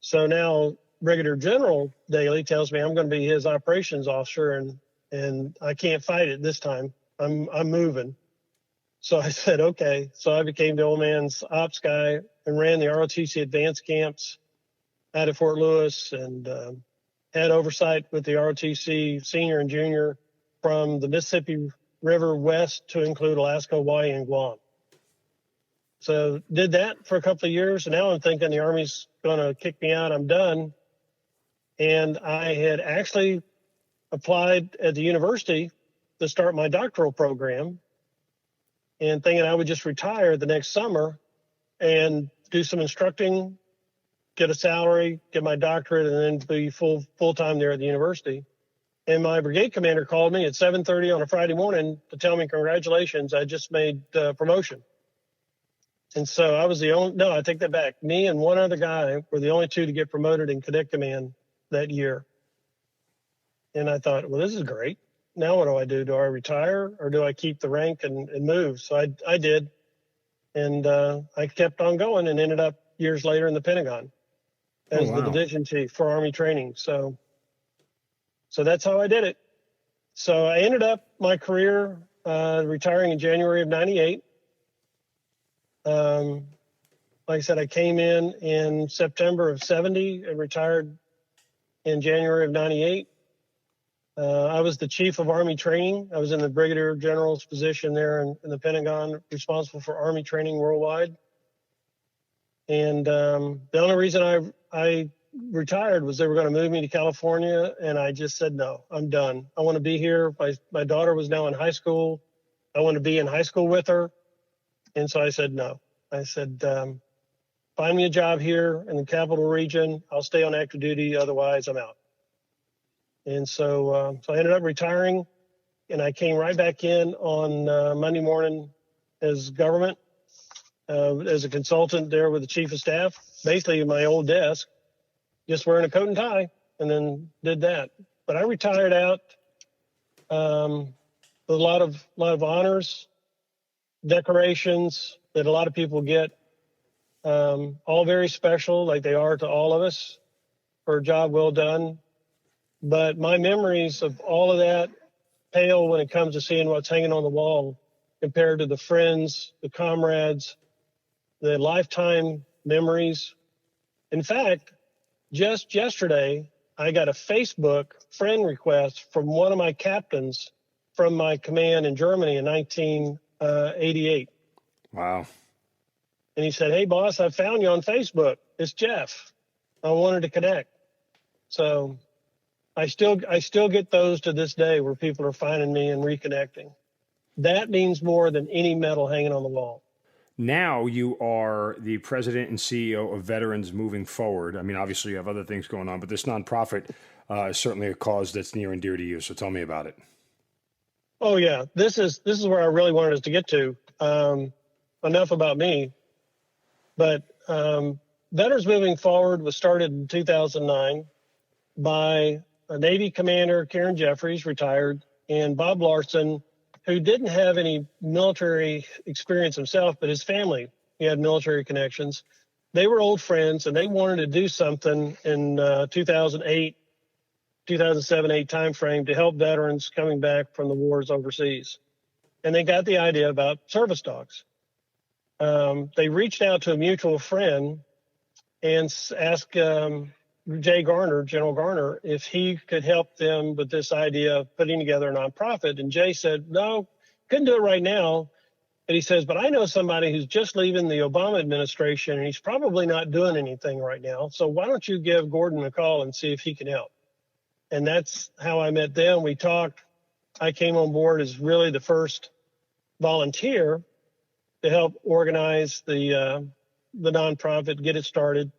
So now Brigadier General Daly tells me I'm going to be his operations officer, and I can't fight it this time. I'm moving. So I said, okay. So I became the old man's ops guy and ran the ROTC advanced camps out of Fort Lewis, and had oversight with the ROTC senior and junior from the Mississippi River west to include Alaska, Hawaii, and Guam. So did that for a couple of years, and now I'm thinking the Army's going to kick me out. I'm done. And I had actually applied at the university to start my doctoral program, and thinking I would just retire the next summer and do some instructing, get a salary, get my doctorate, and then be full-time there at the university. And my brigade commander called me at 7:30 on a Friday morning to tell me, congratulations, I just made promotion. And so I was I take that back. Me and one other guy were the only two to get promoted in cadet command that year. And I thought, well, this is great. Now what do I do? Do I retire, or do I keep the rank and move? So I did. And I kept on going and ended up years later in the Pentagon as the division chief for Army training. So that's how I did it. So I ended up my career retiring in January of 98. Like I said, I came in September of 70 and retired in January of 98. I was the chief of Army training. I was in the brigadier general's position there in the Pentagon, responsible for Army training worldwide. And the only reason I retired was they were going to move me to California, and I just said, no, I'm done. I want to be here. My daughter was now in high school. I want to be in high school with her. And so I said, no. I said, find me a job here in the capital region. I'll stay on active duty. Otherwise, I'm out. And so I ended up retiring, and I came right back in on Monday morning as government, as a consultant there with the chief of staff, basically in my old desk, just wearing a coat and tie, and then did that. But I retired out with a lot of honors, decorations that a lot of people get, all very special, like they are to all of us, for a job well done. But my memories of all of that pale when it comes to seeing what's hanging on the wall compared to the friends, the comrades, the lifetime memories. In fact, just yesterday, I got a Facebook friend request from one of my captains from my command in Germany in 1988. Wow. And he said, hey, boss, I found you on Facebook. It's Jeff. I wanted to connect. So I still get those to this day where people are finding me and reconnecting. That means more than any medal hanging on the wall. Now you are the president and CEO of Veterans Moving Forward. I mean, obviously you have other things going on, but this nonprofit is certainly a cause that's near and dear to you. So tell me about it. Oh yeah, this is where I really wanted us to get to. Enough about me, but Veterans Moving Forward was started in 2009 by a Navy commander, Karen Jeffries, retired, and Bob Larson, who didn't have any military experience himself, but his family, he had military connections. They were old friends, and they wanted to do something in 2008, 2007-8 timeframe to help veterans coming back from the wars overseas. And they got the idea about service dogs. They reached out to a mutual friend and asked Jay Garner, General Garner, if he could help them with this idea of putting together a nonprofit. And Jay said, no, couldn't do it right now. But he says, but I know somebody who's just leaving the Obama administration, and he's probably not doing anything right now. So why don't you give Gordon a call and see if he can help? And that's how I met them. We talked. I came on board as really the first volunteer to help organize the nonprofit, get it started.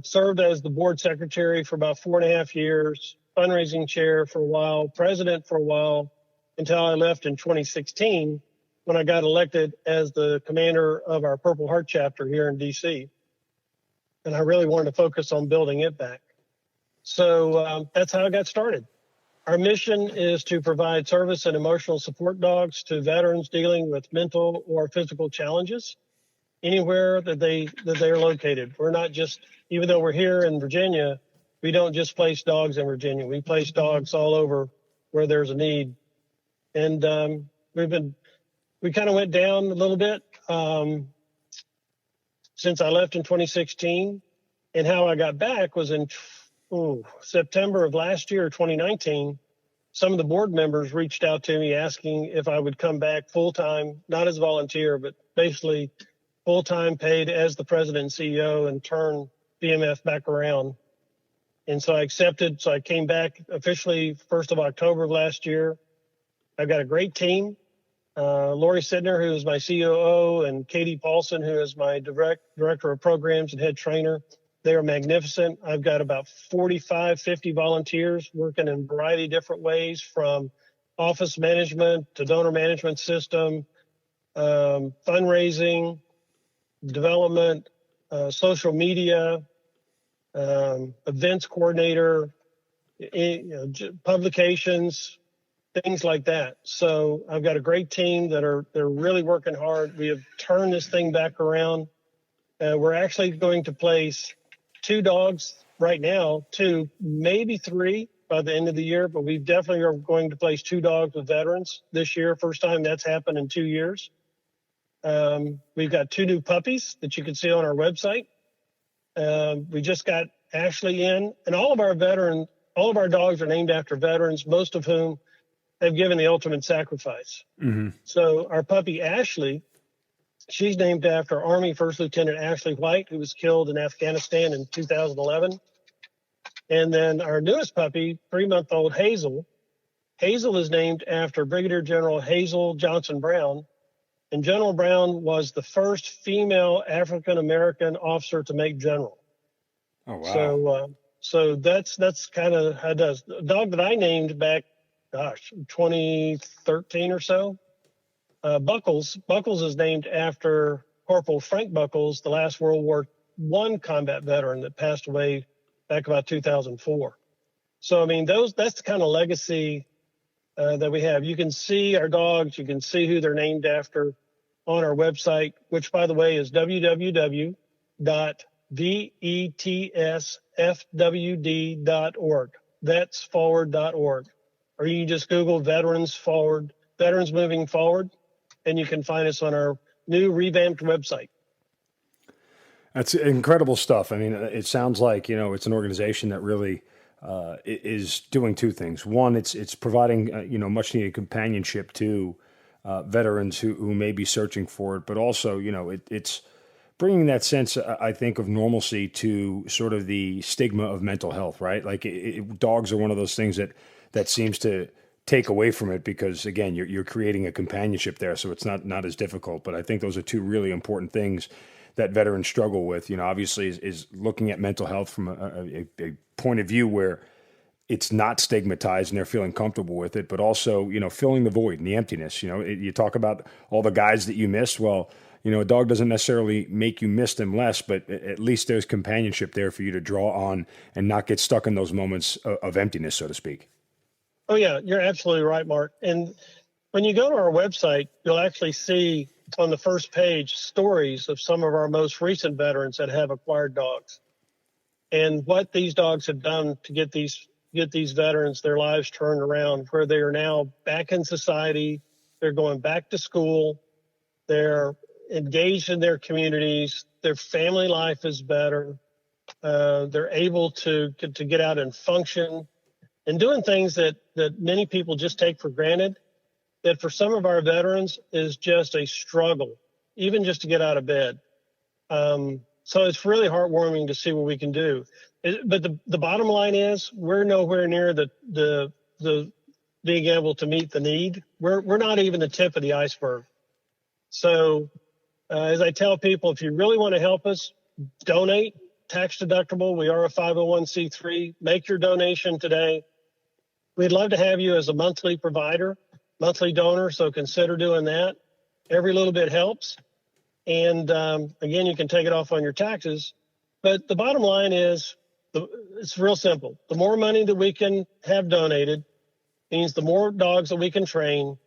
Served as the board secretary for about 4.5 years, fundraising chair for a while, president for a while, until I left in 2016 when I got elected as the commander of our Purple Heart chapter here in DC. And I really wanted to focus on building it back. So that's how I got started. Our mission is to provide service and emotional support dogs to veterans dealing with mental or physical challenges anywhere that they're located. We're not just, even though we're here in Virginia, we don't just place dogs in Virginia. We place dogs all over where there's a need. And we kind of went down a little bit since I left in 2016. And how I got back was in September of last year, 2019. Some of the board members reached out to me asking if I would come back full-time, not as a volunteer, but basically full-time paid as the president and CEO, and turn BMF back around. And so I accepted. So I came back officially 1st of October of last year. I've got a great team. Lori Sidner, who is my COO, and Katie Paulson, who is my director of programs and head trainer. They are magnificent. I've got about 45, 50 volunteers working in a variety of different ways, from office management to donor management system, fundraising, development, social media, events coordinator, publications, things like that. So I've got a great team they're really working hard. We have turned this thing back around. We're actually going to place 2 dogs right now, 2, maybe 3 by the end of the year, but we definitely are going to place 2 dogs with veterans this year. First time that's happened in 2 years. We've got 2 new puppies that you can see on our website. We just got Ashley in, and all of our dogs are named after veterans, most of whom have given the ultimate sacrifice. Mm-hmm. So our puppy Ashley, she's named after Army First Lieutenant Ashley White, who was killed in Afghanistan in 2011. And then our newest puppy, 3-month-old Hazel. Hazel is named after Brigadier General Hazel Johnson Brown. And General Brown was the first female African-American officer to make general. Oh, wow. So that's kind of how it does. The dog that I named back, 2013 or so, Buckles is named after Corporal Frank Buckles, the last World War I combat veteran that passed away back about 2004. So, I mean, that's the kind of legacy that we have. You can see our dogs, you can see who they're named after on our website, which, by the way, is www.vetsfwd.org, vetsforward.org. Or you can just Google Veterans Moving Forward, and you can find us on our new revamped website. That's incredible stuff. I mean, it sounds like, it's an organization that really is doing 2 things. One, it's providing, much needed companionship to veterans who may be searching for it, but also, it's bringing that sense, I think, of normalcy to sort of the stigma of mental health, right? Like dogs are one of those things that seems to take away from it because, again, you're creating a companionship there, so it's not as difficult. But I think those are 2 really important things that veterans struggle with. Obviously, is looking at mental health from a point of view where it's not stigmatized and they're feeling comfortable with it, but also, filling the void and the emptiness. You talk about all the guys that you miss. Well, a dog doesn't necessarily make you miss them less, but at least there's companionship there for you to draw on and not get stuck in those moments of emptiness, so to speak. Oh, yeah, you're absolutely right, Mark. And when you go to our website, you'll actually see on the first page stories of some of our most recent veterans that have acquired dogs and what these dogs have done to get these veterans, their lives turned around, where they are now back in society. They're going back to school. They're engaged in their communities. Their family life is better. They're able to get out and function and doing things that many people just take for granted, that for some of our veterans is just a struggle, even just to get out of bed. So it's really heartwarming to see what we can do. But the bottom line is we're nowhere near the being able to meet the need. We're not even the tip of the iceberg. So as I tell people, if you really want to help us, donate, tax deductible. We are a 501c3. Make your donation today. We'd love to have you as a monthly provider, monthly donor, so consider doing that. Every little bit helps. And again, you can take it off on your taxes. But the bottom line is, it's real simple. The more money that we can have donated means the more dogs that we can train,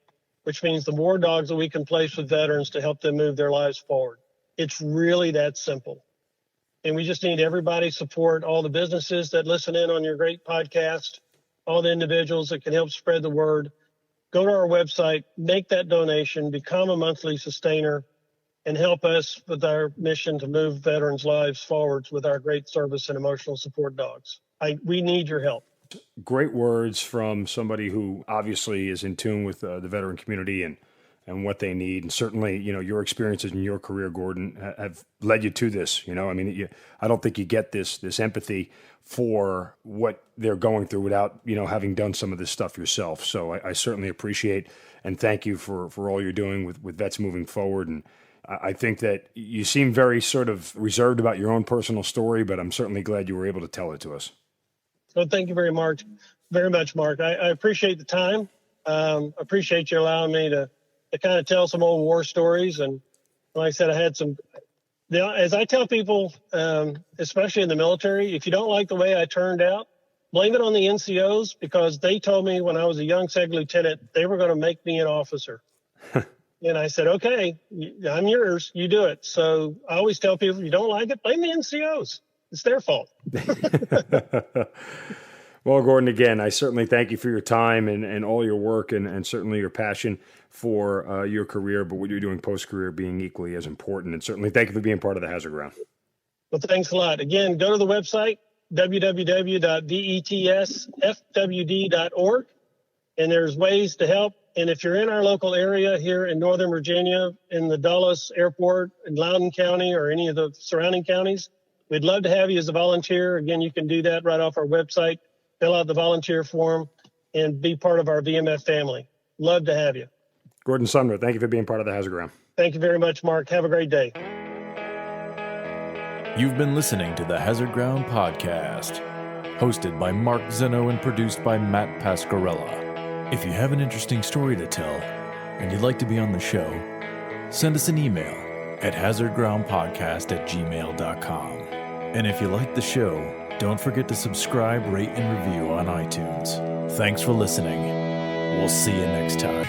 which means the more dogs that we can place with veterans to help them move their lives forward. It's really that simple. And we just need everybody's support, all the businesses that listen in on your great podcast, all the individuals that can help spread the word. Go to our website, make that donation, become a monthly sustainer, and help us with our mission to move veterans' lives forwards with our great service and emotional support dogs. We need your help. Great words from somebody who obviously is in tune with the veteran community and what they need. And certainly, your experiences in your career, Gordon, have led you to this. I don't think you get this empathy for what they're going through without, having done some of this stuff yourself. So I certainly appreciate and thank you for all you're doing with vets moving forward. And I think that you seem very sort of reserved about your own personal story, but I'm certainly glad you were able to tell it to us. Well, thank you very much, Mark. I appreciate the time. Appreciate you allowing me to kind of tell some old war stories. And like I said, I had some, as I tell people, especially in the military, if you don't like the way I turned out, blame it on the NCOs, because they told me when I was a young second lieutenant, they were going to make me an officer. And I said, okay, I'm yours. You do it. So I always tell people, if you don't like it, blame the NCOs. It's their fault. Well, Gordon, again, I certainly thank you for your time and all your work and certainly your passion for your career, but what you're doing post-career being equally as important. And certainly thank you for being part of the Hazard Ground. Well, thanks a lot. Again, go to the website, www.vetsfwd.org, and there's ways to help. And if you're in our local area here in Northern Virginia, in the Dulles Airport, in Loudoun County, or any of the surrounding counties, we'd love to have you as a volunteer. Again, you can do that right off our website, fill out the volunteer form, and be part of our VMF family. Love to have you. Gordon Sumner, thank you for being part of the Hazard Ground. Thank you very much, Mark. Have a great day. You've been listening to the Hazard Ground Podcast, hosted by Mark Zeno and produced by Matt Pasquarella. If you have an interesting story to tell and you'd like to be on the show, send us an email at hazardgroundpodcast@gmail.com. And if you like the show, don't forget to subscribe, rate, and review on iTunes. Thanks for listening. We'll see you next time.